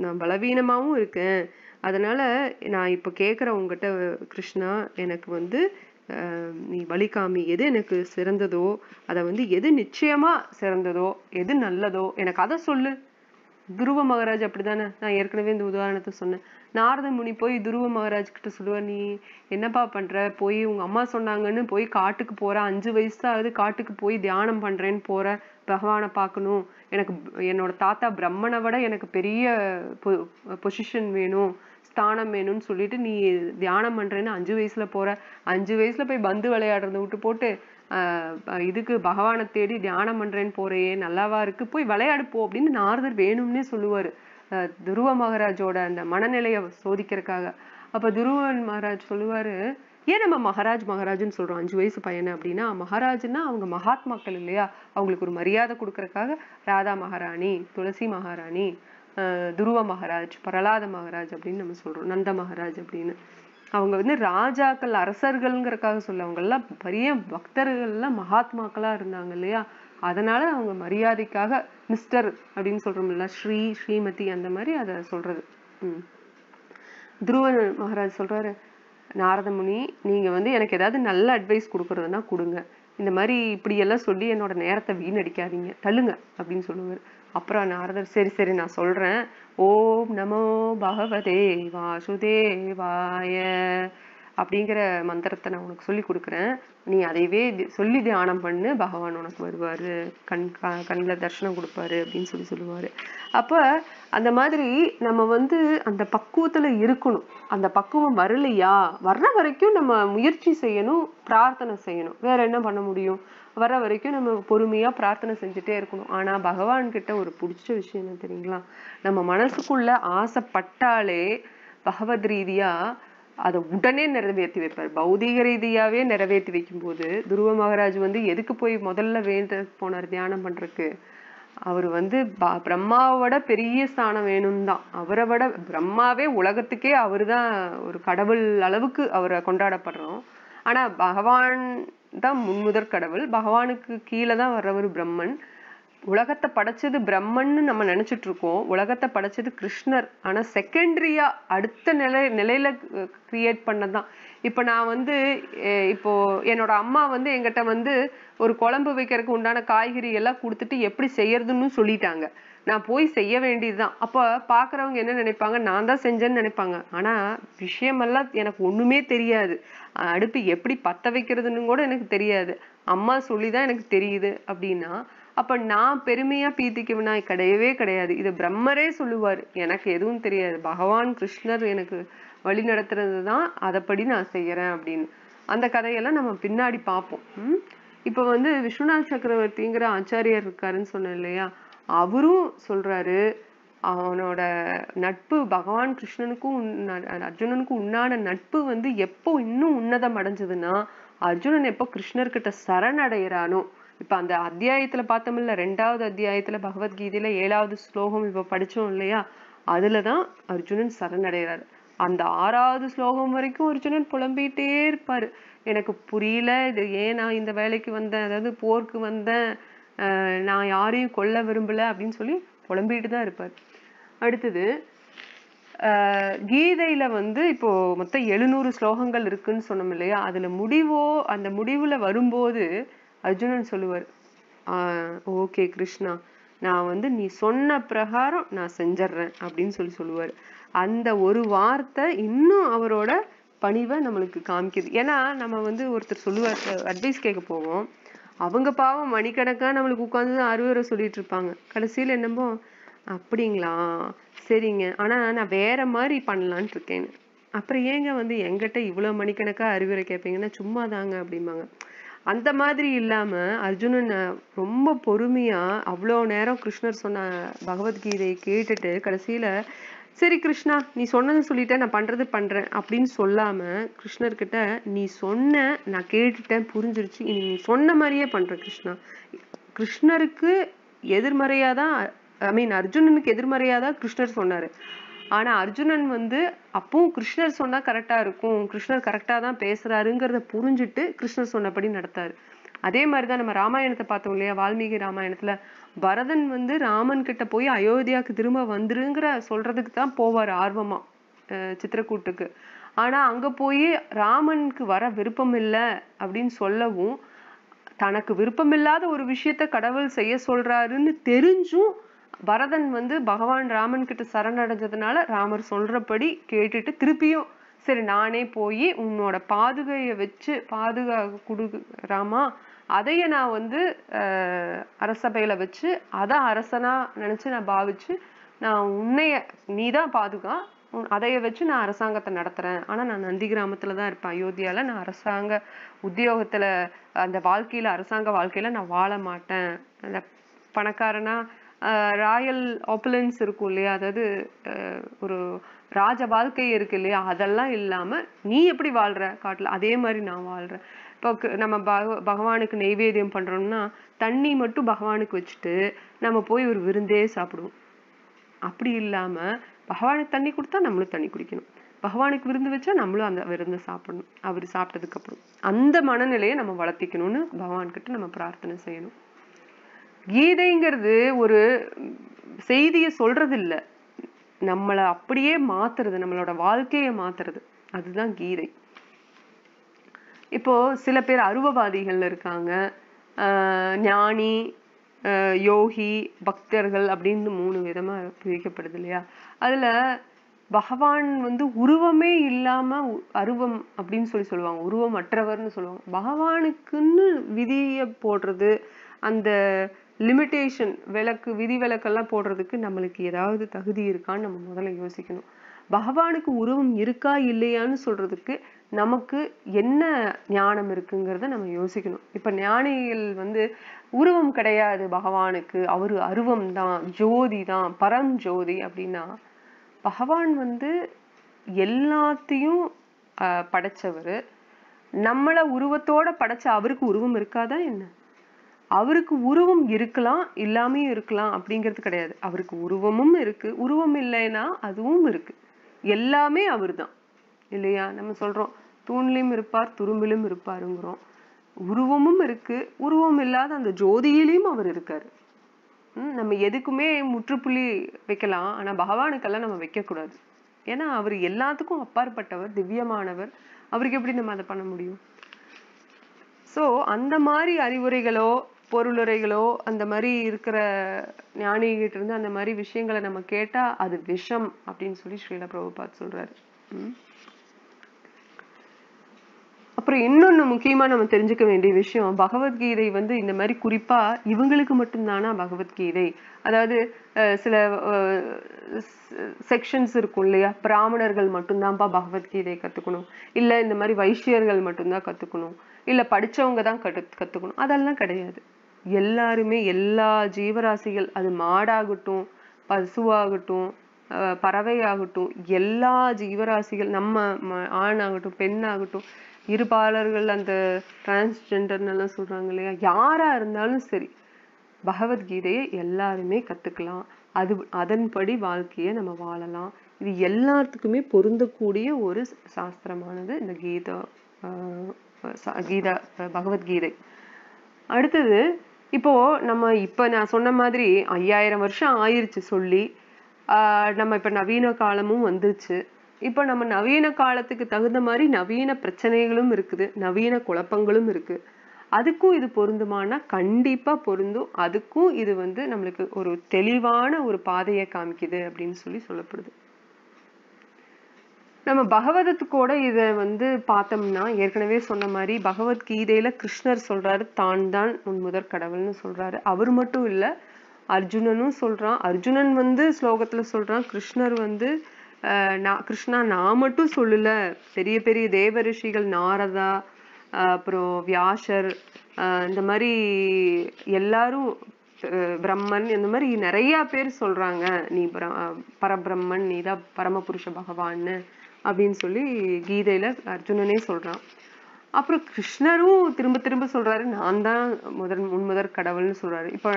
நான் பலவீனமாவும் இருக்கேன். அதனால நான் இப்ப கேக்குறேன் உங்ககிட்ட கிருஷ்ணா, எனக்கு நீ வழிகாமி, எது எனக்கு சிறந்ததோ அதை எது நிச்சயமா சிறந்ததோ, எது நல்லதோ எனக்கு அதை சொல்லு. துருவ மகாராஜ் அப்படித்தானே, நான் ஏற்கனவே இந்த உதாரணத்தை சொன்னேன். நாரத முனி போய் துருவ மகாராஜ் கிட்ட சொல்லுவார், நீ என்னப்பா பண்ற, போய் உங்க அம்மா சொன்னாங்கன்னு போய் காட்டுக்கு போற, 5 வயசு ஆகுது, காட்டுக்கு போய் தியானம் பண்றேன்னு போற, பகவானை பார்க்கணும், எனக்கு என்னோட தாத்தா பிரம்மனை விட எனக்கு பெரிய பொசிஷன் வேணும், ஸ்தானம் வேணும்னு சொல்லிட்டு நீ தியானம் பண்றேன்னு 5 வயசுல போற, 5 வயசுல போய் பந்து விளையாடுறத விட்டு போட்டு இதுக்கு பகவானை தேடி தியானம் பண்றேன்னு போறையே, நல்லாவா இருக்கு, போய் விளையாடு போ அப்படின்னு நாரதர் வேணும்னே சொல்லுவாரு துருவ மகாராஜோட அந்த மனநிலையை சோதிக்கிறதுக்காக. அப்ப துருவன் மகாராஜ் சொல்லுவாரு, ஏன் நம்ம மகாராஜ்னு சொல்றோம் 5 வயசு பையனை அப்படின்னா, மகாராஜ்னா அவங்க மகாத்மாக்கள் இல்லையா, அவங்களுக்கு ஒரு மரியாதை கொடுக்கறதுக்காக ராதா மகாராணி, துளசி மகாராணி, துருவ மகாராஜ், பிரலாத மகாராஜ் அப்படின்னு நம்ம சொல்றோம், நந்த மகாராஜ் அப்படின்னு. அவங்க ராஜாக்கள், அரசர்கள்ங்கிறதுக்காக சொல்ல, அவங்க எல்லாம் பெரிய பக்தர்கள்லாம் மகாத்மாக்களா இருந்தாங்க இல்லையா, அதனால அவங்க மரியாதைக்காக மிஸ்டர் அப்படின்னு சொல்றோம்ல, ஸ்ரீமதி அந்த மாதிரி அதை சொல்றது. துருவ மகாராஜ் சொல்றாரு, நாரத முனி நீங்க எனக்கு ஏதாவது நல்ல அட்வைஸ் கொடுக்கறதுன்னா கொடுங்க, இந்த மாதிரி இப்படி எல்லாம் சொல்லி என்னோட நேரத்தை வீணடிக்காதீங்க, தள்ளுங்க அப்படின்னு சொல்லுவாரு. அப்புறம் நாரதர், சரி நான் சொல்றேன், ஓம் நமோ பகவதே வாசுதேவாய அப்படிங்கிற மந்திரத்தை நான் உனக்கு சொல்லி கொடுக்குறேன், நீ அதையவே சொல்லி தியானம் பண்ணு, பகவான் உனக்கு வருவாரு, கண்ணில் தர்ஷனம் கொடுப்பாரு அப்படின்னு சொல்லுவாரு. அப்ப அந்த மாதிரி நம்ம அந்த பக்குவத்துல இருக்கணும். அந்த பக்குவம் வரலையா, வர்ற வரைக்கும் நம்ம முயற்சி செய்யணும், பிரார்த்தனை செய்யணும், வேற என்ன பண்ண முடியும்? வர வரைக்கும் நம்ம பொறுமையா பிரார்த்தனை செஞ்சுட்டே இருக்கணும். ஆனா பகவான் கிட்ட ஒரு பிடிச்ச விஷயம் என்ன தெரியுங்களா, நம்ம மனசுக்குள்ள ஆசைப்பட்டாலே பகவத் ரீதியா அதை உடனே நிறைவேற்றி வைப்பார். பௌதீக ரீதியாவே நிறைவேற்றி வைக்கும் போது துருவ மகாராஜ் எதுக்கு போய் முதல்ல வேண்ட போனார் தியானம் பண்றதுக்கு? அவர் பிரம்மாவோட பெரிய ஸ்தானம் வேணும் தான், அவரை விட பிரம்மாவே உலகத்துக்கே அவரு தான் ஒரு கடவுள் அளவுக்கு அவரை கொண்டாடப்படுறோம். ஆனா பகவான் தான் முன்முதற் கடவுள், பகவானுக்கு கீழே தான் வர்றவர் பிரம்மன். உலகத்தை படைச்சது பிரம்மன்னு நம்ம நினைச்சிட்டு இருக்கோம், உலகத்தை படைச்சது கிருஷ்ணர். ஆனா செகண்டரியா அடுத்த நிலையில கிரியேட் பண்ணதான். இப்ப நான் வந்து இப்போ என்னோட அம்மா வந்து என்கிட்ட வந்து ஒரு குழம்பு வைக்கிறதுக்கு உண்டான காய்கறி எல்லாம் கொடுத்துட்டு எப்படி செய்யறதுன்னு சொல்லிட்டாங்க. நான் போய் செய்ய வேண்டியதுதான். அப்ப பாக்குறவங்க என்ன நினைப்பாங்க, நான் தான் செஞ்சேன்னு நினைப்பாங்க. ஆனா விஷயமெல்லாம் எனக்கு ஒண்ணுமே தெரியாது. அடுப்பு எப்படி பத்த வைக்கிறதுன்னு கூட எனக்கு தெரியாது. அம்மா சொல்லிதான் எனக்கு தெரியுது அப்படின்னா, அப்ப நான் பெருமையா பீத்திக்குவனா? கிடையவே கிடையாது. இது பிரம்மரே சொல்லுவாரு, எனக்கு எதுவும் தெரியாது, பகவான் கிருஷ்ணர் எனக்கு வழி நடத்துறதுதான், அதப்படி நான் செய்யறேன் அப்படின்னு. அந்த கதையெல்லாம் நம்ம பின்னாடி பார்ப்போம். இப்ப வந்து விஸ்வநாத் சக்கரவர்த்திங்கிற ஆச்சாரியர் இருக்காருன்னு சொன்னேன் இல்லையா, அவரும் சொல்றாரு, அவனோட நட்பு பகவான் கிருஷ்ணனுக்கும் அர்ஜுனனுக்கும் உண்டான நட்பு வந்து எப்போ இன்னும் உன்னதம் அடைஞ்சதுன்னா, அர்ஜுனன் எப்போ கிருஷ்ணர்கிட்ட சரணடைகிறானோ. இப்ப அந்த அத்தியாயத்துல பார்த்தோம்ல, 2வது அத்தியாயத்துல பகவத்கீதையில 7வது ஸ்லோகம் இப்ப படிச்சோம் இல்லையா, அதுலதான் அர்ஜுனன் சரணடைகிறாரு. அந்த 6வது ஸ்லோகம் வரைக்கும் அர்ஜுனன் புலம்பிட்டே இருப்பாரு, எனக்கு புரியல, இது ஏன் நான் இந்த வேலைக்கு வந்தேன், அதாவது போருக்கு வந்தேன், நான் யாரையும் கொல்ல விரும்பல அப்படின்னு சொல்லி புலம்பிட்டு தான் இருப்பாரு. அடுத்தது கீதையில வந்து இப்போ மொத்தம் 700 ஸ்லோகங்கள் இருக்குன்னு சொன்னோம் இல்லையா, அதுல அந்த முடிவுல வரும்போது அர்ஜுனன் சொல்லுவார், ஓகே கிருஷ்ணா, நான் வந்து நீ சொன்ன பிரகாரம் நான் செஞ்சிடறேன் அப்படின்னு சொல்லுவாரு. அந்த ஒரு வார்த்தை இன்னும் அவரோட பணிவை நம்மளுக்கு காமிக்குது. ஏன்னா நம்ம வந்து ஒருத்தர் சொல்லுவார், அட்வைஸ் கேட்க போவோம், அவங்க பாவம் மணிக்கணக்கா நம்மளுக்கு உட்கார்ந்து அறிவுரை சொல்லிட்டு இருப்பாங்க. கடைசியில என்னமோ, அப்படிங்களா, சரிங்க, ஆனா நான் வேற மாதிரி பண்ணலான்னு இருக்கேன்னு. அப்புறம் ஏங்க வந்து என்கிட்ட இவ்வளவு மணிக்கணக்கா அறிவுரை கேட்பீங்கன்னா, சும்மா தாங்க அப்படிம்பாங்க. அந்த மாதிரி இல்லாம அர்ஜுனன் ரொம்ப பொறுமையா அவ்வளோ நேரம் கிருஷ்ணர் சொன்ன பகவத்கீதையை கேட்டுட்டு கடைசியில, சரி கிருஷ்ணா நீ சொன்னது சொல்லிட்டேன், நான் பண்றேன் அப்படின்னு சொல்லாம, கிருஷ்ணர்கிட்ட நீ சொன்ன, நான் கேட்டுட்டேன், புரிஞ்சிருச்சு, இனி நீ சொன்ன மாதிரியே பண்றேன் கிருஷ்ணா. கிருஷ்ணருக்கு எதிர்மறையாதான், அர்ஜுனனுக்கு எதிர்மறையாதான் கிருஷ்ணர் சொன்னாரு. ஆனா அர்ஜுனன் வந்து அப்பவும் கிருஷ்ணர் சொன்னா கரெக்டா இருக்கும், கிருஷ்ணர் கரெக்டா தான் பேசுறாருங்கிறத புரிஞ்சுட்டு கிருஷ்ணர் சொன்னபடி நடத்தாரு. அதே மாதிரிதான் நம்ம ராமாயணத்தை பார்த்தோம் இல்லையா, வால்மீகி ராமாயணத்துல பரதன் வந்து ராமன் கிட்ட போய் அயோத்தியாவுக்கு திரும்ப வந்துருங்கிற சொல்றதுக்கு தான் போவாரு ஆர்வமா சித்திரக்கூட்டுக்கு. ஆனா அங்க போய் ராமனுக்கு வர விருப்பம் இல்லை அப்படின்னு சொல்லவும், தனக்கு விருப்பமில்லாத ஒரு விஷயத்த கடவுள் செய்ய சொல்றாருன்னு தெரிஞ்சும் பரதன் வந்து பகவான் ராமன் கிட்ட சரணடைஞ்சதுனால ராமர் சொல்றபடி கேட்டுட்டு திருப்பியும், சரி நானே போய் உன்னோட பாதுகைய வச்சு கொடு ராமா, அதைய நான் வந்து அரசபையில வச்சு அதை அரசனா நினைச்சு நான் பாவிச்சு, நான் நீதான் பாதுகா, அதைய வச்சு நான் அரசாங்கத்தை நடத்துறேன், ஆனா நான் நந்தி கிராமத்துலதான் இருப்பேன், அயோத்தியால நான் அரசாங்க உத்தியோகத்துல, அந்த வாழ்க்கையில அரசாங்க வாழ்க்கையில நான் வாழ மாட்டேன், அந்த பணக்காரனா ராயல் ஆப்புலன்ஸ் இருக்கும் இல்லையா, அதாவது ஒரு ராஜ வாழ்க்கை இருக்கு இல்லையா, அதெல்லாம் இல்லாம நீ எப்படி வாழ்ற காட்டுல, அதே மாதிரி நான் வாழ்றேன். இப்போ நம்ம பகவானுக்கு நெய்வேத்தியம் பண்றோம்னா தண்ணி மட்டும் பகவானுக்கு வச்சுட்டு நம்ம போய் ஒரு விருந்தே சாப்பிடுவோம். அப்படி இல்லாம பகவானுக்கு தண்ணி கொடுத்தா நம்மளும் தண்ணி குடிக்கணும், பகவானுக்கு விருந்து வச்சா நம்மளும் அந்த விருந்தை சாப்பிடணும், அவர் சாப்பிட்டதுக்கு அப்புறம். அந்த மனநிலையை நம்ம வளர்த்திக்கணும்னு பகவான் கிட்ட நம்ம பிரார்த்தனை செய்யணும். கீதைங்கிறது ஒரு செய்தியை சொல்றது இல்ல, நம்மளை அப்படியே மாத்துறது, நம்மளோட வாழ்க்கையை மாத்துறது, அதுதான் கீதை. இப்போ சில பேர் அருவவாதிகள் இருக்காங்க, ஞானி, யோகி, பக்தர்கள் அப்படின்னு 3 விதமா பிரிக்கப்படுது இல்லையா. அதுல பகவான் வந்து உருவமே இல்லாம அருவம் அப்படின்னு சொல்லுவாங்க, உருவம் அற்றவர்னு சொல்லுவாங்க. பகவானுக்குன்னு விதியை போடுறது, அந்த லிமிட்டேஷன் விதி விலக்கெல்லாம் போடுறதுக்கு நம்மளுக்கு ஏதாவது தகுதி இருக்கான்னு நம்ம முதல்ல யோசிக்கணும். பகவானுக்கு உருவம் இருக்கா இல்லையான்னு சொல்றதுக்கு நமக்கு என்ன ஞானம் இருக்குங்கிறத நம்ம யோசிக்கணும். இப்ப ஞானிகள் வந்து உருவம் கிடையாது பகவானுக்கு, அவரு அருவம் தான், ஜோதி தான், பரம் ஜோதி அப்படின்னா, பகவான் வந்து எல்லாத்தையும் படைச்சவரு, நம்மள உருவத்தோட படைச்ச அவருக்கு உருவம் இருக்காதா என்ன? அவருக்கு உருவம் இருக்கலாம், இல்லாமையும் இருக்கலாம் அப்படிங்கிறது கிடையாது. அவருக்கு உருவமும் இருக்கு, உருவம் இல்லைன்னா அதுவும் இருக்கு, எல்லாமே அவர் தான் இல்லையா. நம்ம சொல்றோம் தூண்லையும் இருப்பார் துரும்பிலும் இருப்பாருங்கிறோம். உருவமும் இருக்கு, உருவம் இல்லாத அந்த ஜோதியிலையும் அவர் இருக்காரு. நம்ம எதுக்குமே முற்றுப்புள்ளி வைக்கலாம், ஆனா பகவானுக்கெல்லாம் நம்ம வைக்கக்கூடாது. ஏன்னா அவர் எல்லாத்துக்கும் அப்பாற்பட்டவர், திவ்யமானவர். அவருக்கு எப்படி நம்ம அதை பண்ண முடியும்? சோ அந்த மாதிரி அறிவுரைகளோ பொருளுரைகளோ அந்த மாதிரி இருக்கிற ஞானிகிட்ட இருந்து அந்த மாதிரி விஷயங்களை நம்ம கேட்டா அது விஷம் அப்படின்னு சொல்லி ஸ்ரீல பிரபுபாத் சொல்றாரு. அப்புறம் இன்னொன்னு முக்கியமா நம்ம தெரிஞ்சுக்க வேண்டிய விஷயம், பகவத்கீதை வந்து இந்த மாதிரி குறிப்பா இவங்களுக்கு மட்டும்தானா பகவத்கீதை? அதாவது சில செக்ஷன்ஸ் இருக்கும் இல்லையா, பிராமணர்கள் மட்டும்தான்ப்பா பகவத்கீதையை கத்துக்கணும், இல்ல இந்த மாதிரி வைஷ்யர்கள் மட்டும்தான் கத்துக்கணும், இல்ல படிச்சவங்க தான் கத்துக்கணும், அதெல்லாம் கிடையாது. எல்லாருமே, எல்லா ஜீவராசிகள், அது மாடாகட்டும், பசுவாகட்டும், பறவை ஆகட்டும், எல்லா ஜீவராசிகள், நம்ம ஆண் ஆகட்டும் பெண் ஆகட்டும், இருபாலர்கள், அந்த டிரான்ஸ்ஜெண்டர்னு எல்லாம் சொல்றாங்க இல்லையா, யாரா இருந்தாலும் சரி பகவத்கீதையை எல்லாருமே கத்துக்கலாம். அதன்படி வாழ்க்கையை நம்ம வாழலாம். இது எல்லாத்துக்குமே பொருந்தக்கூடிய ஒரு சாஸ்திரமானது இந்த கீதா பகவத்கீதை. அடுத்தது, இப்ப நான் சொன்ன மாதிரி 5000 வருஷம் ஆயிருச்சு சொல்லி, நம்ம இப்ப நவீன காலமும் வந்துருச்சு. இப்ப நம்ம நவீன காலத்துக்கு தகுந்த மாதிரி நவீன பிரச்சனைகளும் இருக்குது, நவீன குழப்பங்களும் இருக்கு. அதுக்கும் இது பொருந்துமானா கண்டிப்பா பொருந்தும். அதுக்கும் இது வந்து நம்மளுக்கு ஒரு தெளிவான ஒரு பாதையை காமிக்குது அப்படின்னு சொல்லி சொல்லப்படுது. நம்ம பகவதத்துக்கூட இத வந்து பார்த்தோம்னா, ஏற்கனவே சொன்ன மாதிரி பகவத்கீதையில கிருஷ்ணர் சொல்றாரு, தான் தான் உன் முதற் கடவுள்னு சொல்றாரு. அவர் மட்டும் இல்ல, அர்ஜுனனும் சொல்றான். அர்ஜுனன் வந்து ஸ்லோகத்துல சொல்றான், கிருஷ்ணர் வந்து கிருஷ்ணா நான் மட்டும் சொல்லல, பெரிய பெரிய தேவ ரிஷிகள் நாரதா, அப்புறம் வியாசர், இந்த மாதிரி எல்லாரும், பிரம்மன், இந்த மாதிரி நிறைய பேர் சொல்றாங்க, நீ பரபிரம்மன், நீதான் பரமபுருஷ பகவான்னு அப்படின்னு சொல்லி கீதையில அர்ஜுனனே சொல்றான். அப்புறம் கிருஷ்ணரும் திரும்ப திரும்ப சொல்றாரு, நான் தான் முன்முதற் கடவுள்னு சொல்றாரு. இப்ப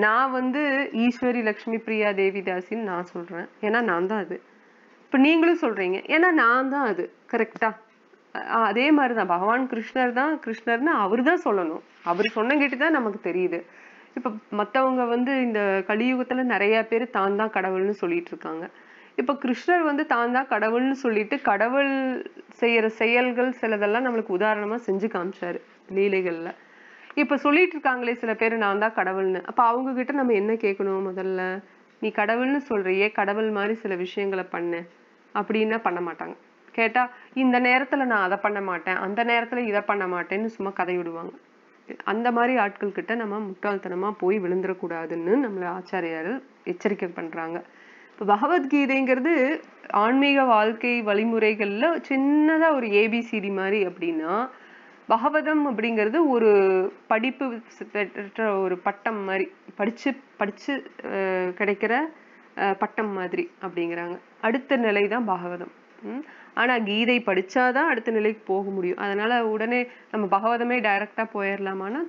நான் வந்து ஈஸ்வரி லட்சுமி பிரியா தேவிதாசின்னு நான் சொல்றேன், ஏன்னா நான் தான் அது. இப்ப நீங்களும் சொல்றீங்க, ஏன்னா நான் தான் அது. கரெக்டா? அதே மாதிரிதான் பகவான் கிருஷ்ணர்னா அவரு தான் சொல்லணும். அவர் சொன்ன கேட்டுதான் நமக்கு தெரியுது. இப்ப மத்தவங்க வந்து இந்த கலியுகத்துல நிறைய பேர் தான் தான் கடவுள்னு சொல்லிட்டு இருக்காங்க. இப்ப கிருஷ்ணர் வந்து தான் தான் கடவுள்னு சொல்லிட்டு கடவுள் செய்யற செயல்கள் சிலதெல்லாம் நம்மளுக்கு உதாரணமா செஞ்சு காமிச்சாரு லீலைகள்ல. இப்ப சொல்லிட்டு இருக்காங்களே சில பேர் நான் தான் கடவுள்னு, அப்ப அவங்க கிட்ட நம்ம என்ன கேட்கணும்? முதல்ல, நீ கடவுள்னு சொல்றியே, கடவுள் மாதிரி சில விஷயங்களை பண்ணு அப்படின்னா பண்ண மாட்டாங்க. கேட்டா இந்த நேரத்துல நான் அதை பண்ண மாட்டேன், அந்த நேரத்துல இதை பண்ண மாட்டேன்னு சும்மா கதை விடுவாங்க. அந்த மாதிரி ஆட்கள் கிட்ட நம்ம முட்டாள்தனமா போய் விழுந்துடக்கூடாதுன்னு நம்மள ஆச்சாரியார் எச்சரிக்கை பண்றாங்க. இப்ப பகவத்கீதைங்கிறது ஆன்மீக வாழ்க்கை வழிமுறைகள்ல சின்னதா ஒரு ஏபிசிடி மாதிரி. அப்படின்னா பகவதம் அப்படிங்கிறது ஒரு படிப்பு பெற்ற ஒரு பட்டம் மாதிரி, படிச்சு படிச்சு கிடைக்கிற பட்டம் மாதிரி அப்படிங்கிறாங்க. அடுத்த நிலை தான் பாகவதம். ஆனா கீதை படிச்சாதான் அடுத்த நிலைக்கு போக முடியும். அதனால உடனே நம்ம பகவதமே டைரக்டா போயிடலாமான்னா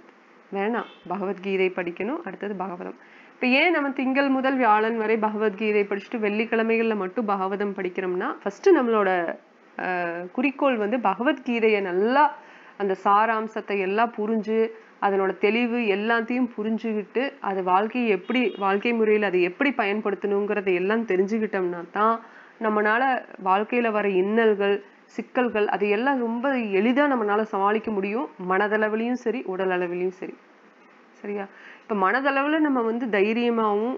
வேணாம், பகவத்கீதை படிக்கணும், அடுத்தது பகவதம். இப்ப ஏன் நம்ம திங்கள் முதல் வியாழன் வரை பகவத்கீதை படிச்சுட்டு வெள்ளிக்கிழமைகள்ல மட்டும் பகவதம் படிக்கிறோம்னா, ஃபர்ஸ்ட் நம்மளோட குறிக்கோள் வந்து பகவத்கீதையை நல்லா அந்த சாராம்சத்தை எல்லாம் புரிஞ்சு, அதனோட தெளிவு எல்லாத்தையும் புரிஞ்சுக்கிட்டு, அது வாழ்க்கை முறையில் அதை எப்படி பயன்படுத்தணுங்கிறத எல்லாம் தெரிஞ்சுக்கிட்டோம்னா தான் நம்மளால வாழ்க்கையில வர இன்னல்கள், சிக்கல்கள் அதையெல்லாம் ரொம்ப எளிதா நம்மளால சமாளிக்க முடியும். மனதளவிலையும் சரி, உடல் அளவிலையும் சரி. சரியா? இப்ப மனதளவுல நம்ம வந்து தைரியமாவும்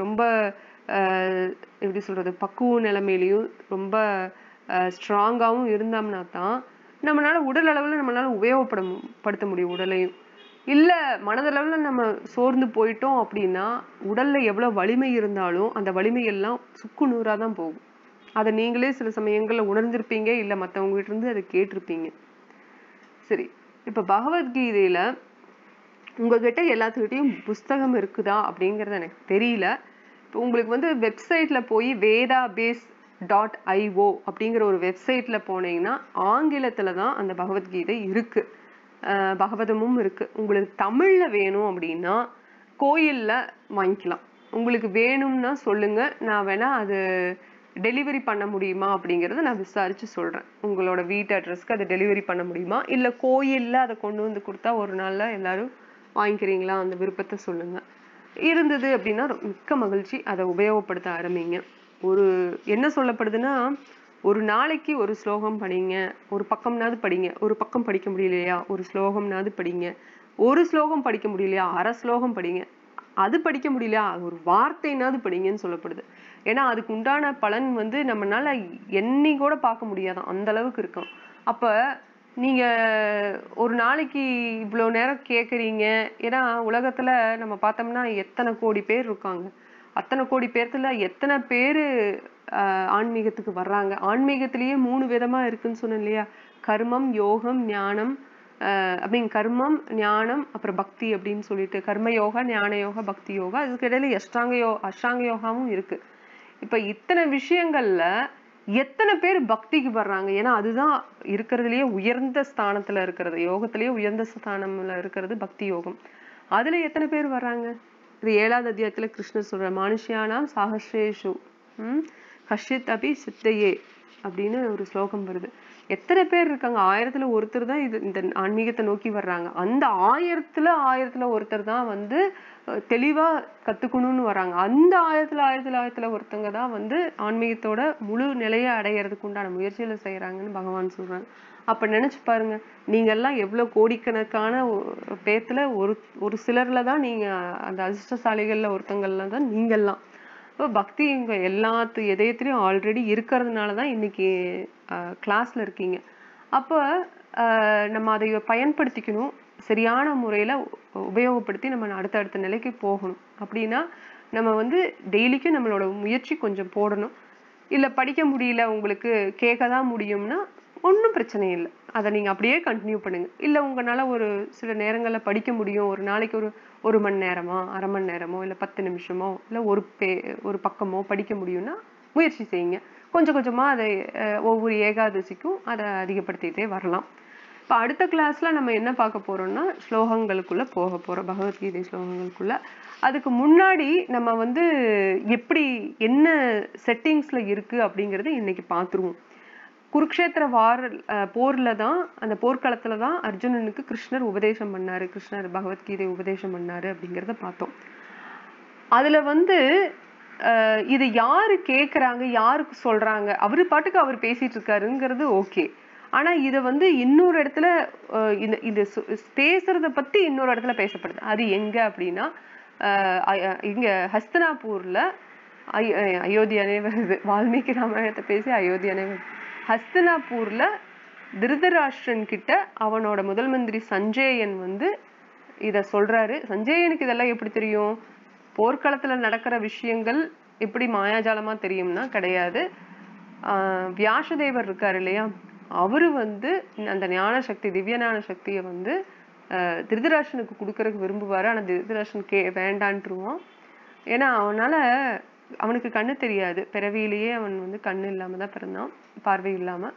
ரொம்ப எப்படி சொல்றது, பக்குவ நிலைமையிலையும் ரொம்ப ஸ்ட்ராங்காவும் இருந்தோம்னா தான் நம்மளால உடல் அளவுல நம்மளால உபயோகப்படுத்த முடியும் உடலையும். இல்ல மனதளவுல நம்ம சோர்ந்து போயிட்டோம் அப்படின்னா உடல்ல எவ்வளவு வலிமை இருந்தாலும் அந்த வலிமை எல்லாம் சுக்கு நூறாதான் போகும். அதை நீங்களே சில சமயங்கள்ல உணர்ந்திருப்பீங்க, இல்ல மத்தவங்க கிட்ட இருந்து அதை கேட்டிருப்பீங்க. சரி, இப்ப பகவத்கீதையில உங்ககிட்ட எல்லாத்துக்கிட்டையும் புஸ்தகம் இருக்குதா அப்படிங்கறது எனக்கு தெரியல. இப்போ உங்களுக்கு வந்து வெப்சைட்ல போய் vedabase.io அப்படிங்கிற ஒரு வெப்சைட்ல போனீங்கன்னா ஆங்கிலத்துல தான் அந்த பகவத்கீதை இருக்கு, பகவதமும் இருக்கு. உங்களுக்கு தமிழ்ல வேணும் அப்படின்னா கோயில்ல வாங்கிக்கலாம். உங்களுக்கு வேணும்னா சொல்லுங்க, நான் வேணா அது டெலிவரி பண்ண முடியுமா அப்படிங்கறத நான் விசாரிச்சு சொல்றேன். உங்களோட வீட்டு அட்ரஸ்க்கு அதை டெலிவரி பண்ண முடியுமா, இல்ல கோயில்ல அதை கொண்டு வந்து கொடுத்தா ஒரு நாள்ல எல்லாரும் வாங்கிக்கிறீங்களா, அந்த விருப்பத்தை சொல்லுங்க. இருந்தது அப்படின்னா மிக்க மகிழ்ச்சி, அதை உபயோகப்படுத்த ஆரம்பிங்க. ஒரு என்ன சொல்லப்படுதுன்னா, ஒரு நாளைக்கு ஒரு ஸ்லோகம் படிங்க, ஒரு பக்கம்னாவது படிங்க. ஒரு பக்கம் படிக்க முடியலையா ஒரு ஸ்லோகம்னாவது படிங்க. ஒரு ஸ்லோகம் படிக்க முடியலையா அரை ஸ்லோகம் படிங்க. அது படிக்க முடியலையா ஒரு வார்த்தைனாவது படிங்கன்னு சொல்லப்படுது. ஏன்னா அதுக்கு உண்டான பலன் வந்து நம்மளால எண்ணி கூட பார்க்க முடியாதான், அந்த அளவுக்கு இருக்கும். அப்ப நீங்க ஒரு நாளைக்கு இவ்வளவு நேரம் கேக்குறீங்க. ஏன்னா உலகத்துல நம்ம பார்த்தோம்னா எத்தனை கோடி பேர் இருக்காங்க. அத்தனை கோடி பேர்த்துல எத்தனை பேரு ஆன்மீகத்துக்கு வர்றாங்க. ஆன்மீகத்திலேயே 3 விதமா இருக்குன்னு சொன்னேன் இல்லையா? கர்மம், யோகம், ஞானம். கர்மம், ஞானம், அப்புறம் பக்தி அப்படின்னு சொல்லிட்டு கர்ம யோகா, ஞான யோகா, பக்தி யோகா. இதுக்கு இடையில அஷ்டாங்க யோகாவும் இருக்கு. இப்ப இத்தனை விஷயங்கள்ல எத்தனை பேர் பக்திக்கு வர்றாங்க? ஏன்னா அதுதான் இருக்கிறதுலயே உயர்ந்த ஸ்தானத்துல இருக்கிறது. யோகத்திலேயே உயர்ந்த ஸ்தானம்ல இருக்கிறது பக்தி யோகம். அதுல எத்தனை பேர் வர்றாங்க? இது 7வது அத்தியாயத்துல கிருஷ்ணர் சொல்ற மானுஷ்யானாம் சாகஸ்ரேஷு கஷ்டித் அபி சித்தையே அப்படின்னு ஒரு ஸ்லோகம் வருது. எத்தனை பேர் இருக்காங்க? 1000த்துல ஒருத்தர் தான் இந்த ஆன்மீகத்தை நோக்கி வர்றாங்க. அந்த 1000த்துல ஒருத்தர் தான் வந்து தெளிவா கத்துக்கணும்னு வராங்க. அந்த 1000த்துல ஒருத்தங்க தான் வந்து ஆன்மீகத்தோட முழு நிலையை அடையறதுக்கு உண்டான முயற்சிகளை செய்யறாங்கன்னு பகவான் சொல்றாங்க. அப்ப நினைச்சு பாருங்க, நீங்க எல்லாம் எவ்வளவு கோடிக்கணக்கான பேத்துல ஒரு சிலர்ல தான் நீங்க அந்த அதிர்ஷ்டசாலிகள்ல ஒருத்தங்கள்ல தான் நீங்கெல்லாம். இப்போ பக்தி இங்க எல்லாத்து இதயத்திலயும் ஆல்ரெடி இருக்கிறதுனாலதான் இன்னைக்கு கிளாஸ்ல இருக்கீங்க. அப்ப நம்ம அதை பயன்படுத்திக்கணும். சரியான முறையில உபயோகப்படுத்தி நம்ம அடுத்த நிலைக்கு போகணும். அப்படின்னா நம்ம வந்து டெய்லிக்கும் நம்மளோட முயற்சி கொஞ்சம் போடணும். இல்ல படிக்க முடியல, உங்களுக்கு கேட்கதான் முடியும்னா ஒன்றும் பிரச்சனை இல்லை. அதை நீங்க அப்படியே கண்டினியூ பண்ணுங்க. இல்ல உங்களால ஒரு சில நேரங்கள்ல படிக்க முடியும். ஒரு நாளைக்கு ஒரு மணி நேரமோ, அரை மணி நேரமோ, இல்ல 10 நிமிஷமோ, இல்ல ஒரு பக்கமோ படிக்க முடியும்னா முயற்சி செய்யுங்க. கொஞ்சம் கொஞ்சமா அதை ஒவ்வொரு ஏகாதசிக்கும் அதை அதிகப்படுத்திட்டே வரலாம். இப்ப அடுத்த கிளாஸ்ல நம்ம என்ன பார்க்க போறோம்னா ஸ்லோகங்களுக்குள்ள போக போறோம், பகவத்கீதை ஸ்லோகங்களுக்குள்ள. அதுக்கு முன்னாடி நம்ம வந்து எப்படி என்ன செட்டிங்ஸ்ல இருக்கு அப்படிங்கறது இன்னைக்கு பார்த்துருவோம். குருக்ஷேத்திர போர்ல தான், அந்த போர்க்களத்துல தான் அர்ஜுனனுக்கு கிருஷ்ணர் உபதேசம் பண்ணாரு. கிருஷ்ணர் பகவத்கீதை உபதேசம் பண்ணாரு அப்படிங்கிறத பார்த்தோம். அதுல வந்து இது யாரு கேக்குறாங்க, யாருக்கு சொல்றாங்க, அவரு பாட்டுக்கு அவர் பேசிட்டு இருக்காருங்கிறது ஓகே. ஆனா இத வந்து இன்னொரு இடத்துல இது பேசுறத பத்தி இன்னொரு இடத்துல பேசப்படுது. அது எங்க அப்படின்னா இங்க ஹஸ்தினாபூர்ல அயோத்தியானே வருது. வால்மீகி ராமாயணத்தை பேசி அயோத்தியானே வருது. ஹஸ்தினாபூர்ல திருதராஷ்டிரன் கிட்ட அவனோட முதல் மந்திரி சஞ்சயன் வந்து இத சொல்றாரு. சஞ்சயனுக்கு இதெல்லாம் எப்படி தெரியும்? போர்க்களத்துல நடக்கிற விஷயங்கள் எப்படி மாயாஜாலமா தெரியும்னா கிடையாது. வியாசதேவர் இருக்காரு இல்லையா, அவரு வந்து அந்த ஞான சக்தி, திவ்ய ஞான சக்தியை வந்து திருதராஷ்டிரனுக்கு கொடுக்கறதுக்கு விரும்புவாரு. ஆனா திருதராஷ்டிரன் வேண்டான்ட்டுருவான். ஏன்னா அவனுக்கு கண்ணு தெரியாது. பிறவியிலேயே அவன் வந்து கண்ணு இல்லாம தான் பிறந்தான், பார்வை இல்லாம.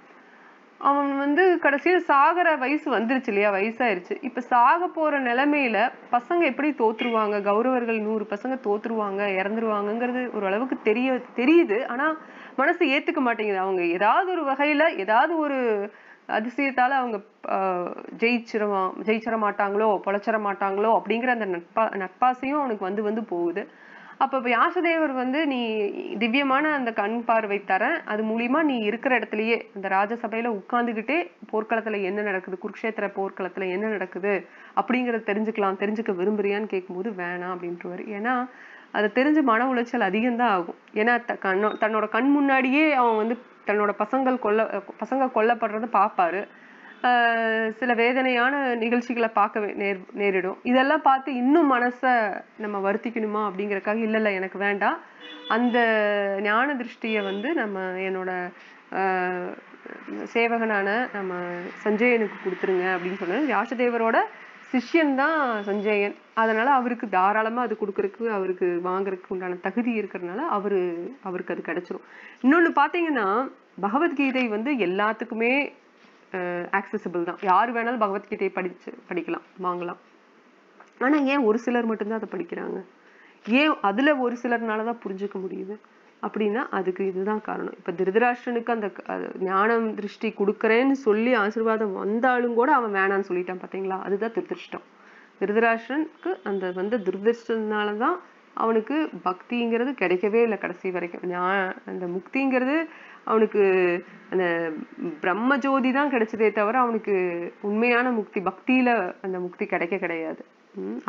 அவன் வந்து கடைசியில சாகர வயசு வந்துருச்சு இல்லையா, வயசாயிருச்சு. இப்ப சாக போற நிலைமையில பசங்க எப்படி தோத்துருவாங்க, கௌரவர்கள் 100 பசங்க தோத்துருவாங்க, இறந்துருவாங்கங்கிறது ஒரு அளவுக்கு தெரியுது. ஆனா மனசு ஏத்துக்க மாட்டேங்குது. அவங்க ஏதாவது ஒரு வகையில ஏதாவது ஒரு அதிசயத்தால அவங்க ஜெயிச்சிட மாட்டாங்களோ, பொழைச்சிட மாட்டாங்களோ அப்படிங்கிற அந்த நட்பாசையும் அவனுக்கு வந்து வந்து போகுது. அப்ப வியாசதேவர் வந்து நீ திவ்யமான அந்த கண் பார்வை தரேன், அது மூலியமா நீ இருக்கிற இடத்துலயே அந்த ராஜசபையில உட்கார்ந்துகிட்டே போர்க்களத்துல என்ன நடக்குது, குருக்ஷேத்திர போர்க்களத்துல என்ன நடக்குது அப்படிங்கறத தெரிஞ்சுக்க விரும்புறியான்னு கேட்கும்போது வேணாம் அப்படின்ட்டுவாரு. ஏன்னா அதை தெரிஞ்சு மன உளைச்சல் அதிகம்தான் ஆகும். ஏன்னா தன்னோட கண் முன்னாடியே அவன் வந்து தன்னோட பசங்க கொல்லப்படுறத பாப்பாரு. சில வேதனையான நிகழ்ச்சிகளை பார்க்க நேரிடும். இதெல்லாம் பார்த்து இன்னும் மனச நம்ம வருத்திக்கணுமா அப்படிங்கறக்காக இல்ல எனக்கு வேண்டாம், அந்த ஞான திருஷ்டிய வந்து நம்ம என்னோட சேவகனான நம்ம சஞ்சயனுக்கு கொடுத்துருங்க அப்படின்னு சொன்னாரு. வியாசதேவரோட சிஷ்யன் தான் சஞ்சயன். அதனால அவருக்கு தாராளமா அது கொடுக்கறதுக்கு, அவருக்கு வாங்குறதுக்கு உண்டான தகுதி இருக்கிறதுனால அவருக்கு அது கிடைச்சிரும். இன்னொன்னு பாத்தீங்கன்னா பகவத்கீதை வந்து எல்லாத்துக்குமே ஆக்சசிபிள் தான். யாரு வேணாலும் பகவத்கீதையை படிக்கலாம், வாங்கலாம். ஆனா ஏன் ஒரு சிலர் மட்டும்தான் அதை படிக்கிறாங்க? ஏன் அதுல ஒரு சிலர்னாலதான் புரிஞ்சுக்க முடியுது அப்படின்னா அதுக்கு இதுதான் காரணம். இப்ப திருதராஷ்டிரனுக்கு அந்த ஞானம் திருஷ்டி கொடுக்கறேன்னு சொல்லி ஆசீர்வாதம் வந்தாலும் கூட அவன் வேணான்னு சொல்லிட்டான் பாத்தீங்களா? அதுதான் துரதிருஷ்டம். திருதராஷ்டிரனுக்கு அந்த வந்து துரதிருஷ்டனாலதான் அவனுக்கு பக்திங்கிறது கிடைக்கவே இல்லை கடைசி வரைக்கும். அந்த முக்திங்கிறது அவனுக்கு அந்த பிரம்ம ஜோதி தான் கிடைச்சதே தவிர அவனுக்கு உண்மையான முக்தி பக்தியில அந்த முக்தி கிடையாது.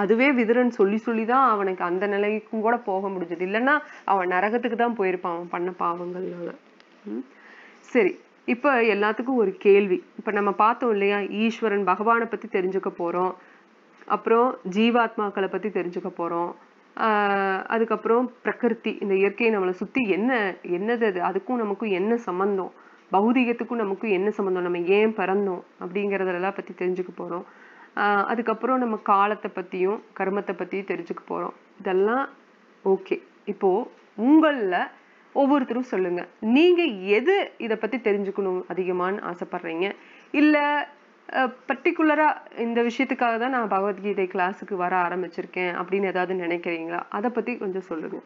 அதுவே விதுரன் சொல்லி சொல்லிதான் அவனுக்கு அந்த நிலைக்கும் கூட போக முடிஞ்சது. இல்லைன்னா அவன் நரகத்துக்கு தான் போயிருப்பான் அவன் பண்ண பாவங்கள்னால. சரி, இப்ப எல்லாத்துக்கும் ஒரு கேள்வி. இப்ப நம்ம பார்த்தோம் இல்லையா, ஈஸ்வரன் பகவானை பத்தி தெரிஞ்சுக்க போறோம், அப்புறம் ஜீவாத்மாக்களை பத்தி தெரிஞ்சுக்க போறோம், அதுக்கப்புறம் பிரகிருதி, இந்த இயற்கையை நம்மளை சுத்தி என்னது அது, அதுக்கும் நமக்கும் என்ன சம்பந்தம், பௌதிகத்துக்கும் நமக்கும் என்ன சம்பந்தம், நம்ம ஏன் பிறந்தோம் அப்படிங்கறதெல்லாம் பத்தி தெரிஞ்சுக்க போறோம். அதுக்கப்புறம் நம்ம காலத்தை பத்தியும் கர்மத்தை பத்தியும் தெரிஞ்சுக்க போறோம். இதெல்லாம் ஓகே. இப்போ உங்கள ஒவ்வொருத்தரும் சொல்லுங்க, நீங்க எது இத பத்தி தெரிஞ்சுக்கணும் அதிகமான்னு ஆசைப்படுறீங்க? இல்ல பர்டிகுலரா இந்த விஷயத்துக்காக தான் நான் பகவத்கீதை கிளாஸுக்கு வர ஆரம்பிச்சிருக்கேன் அப்படின்னு ஏதாவது நினைக்கிறீங்களா? அதை பத்தி கொஞ்சம் சொல்லுங்க.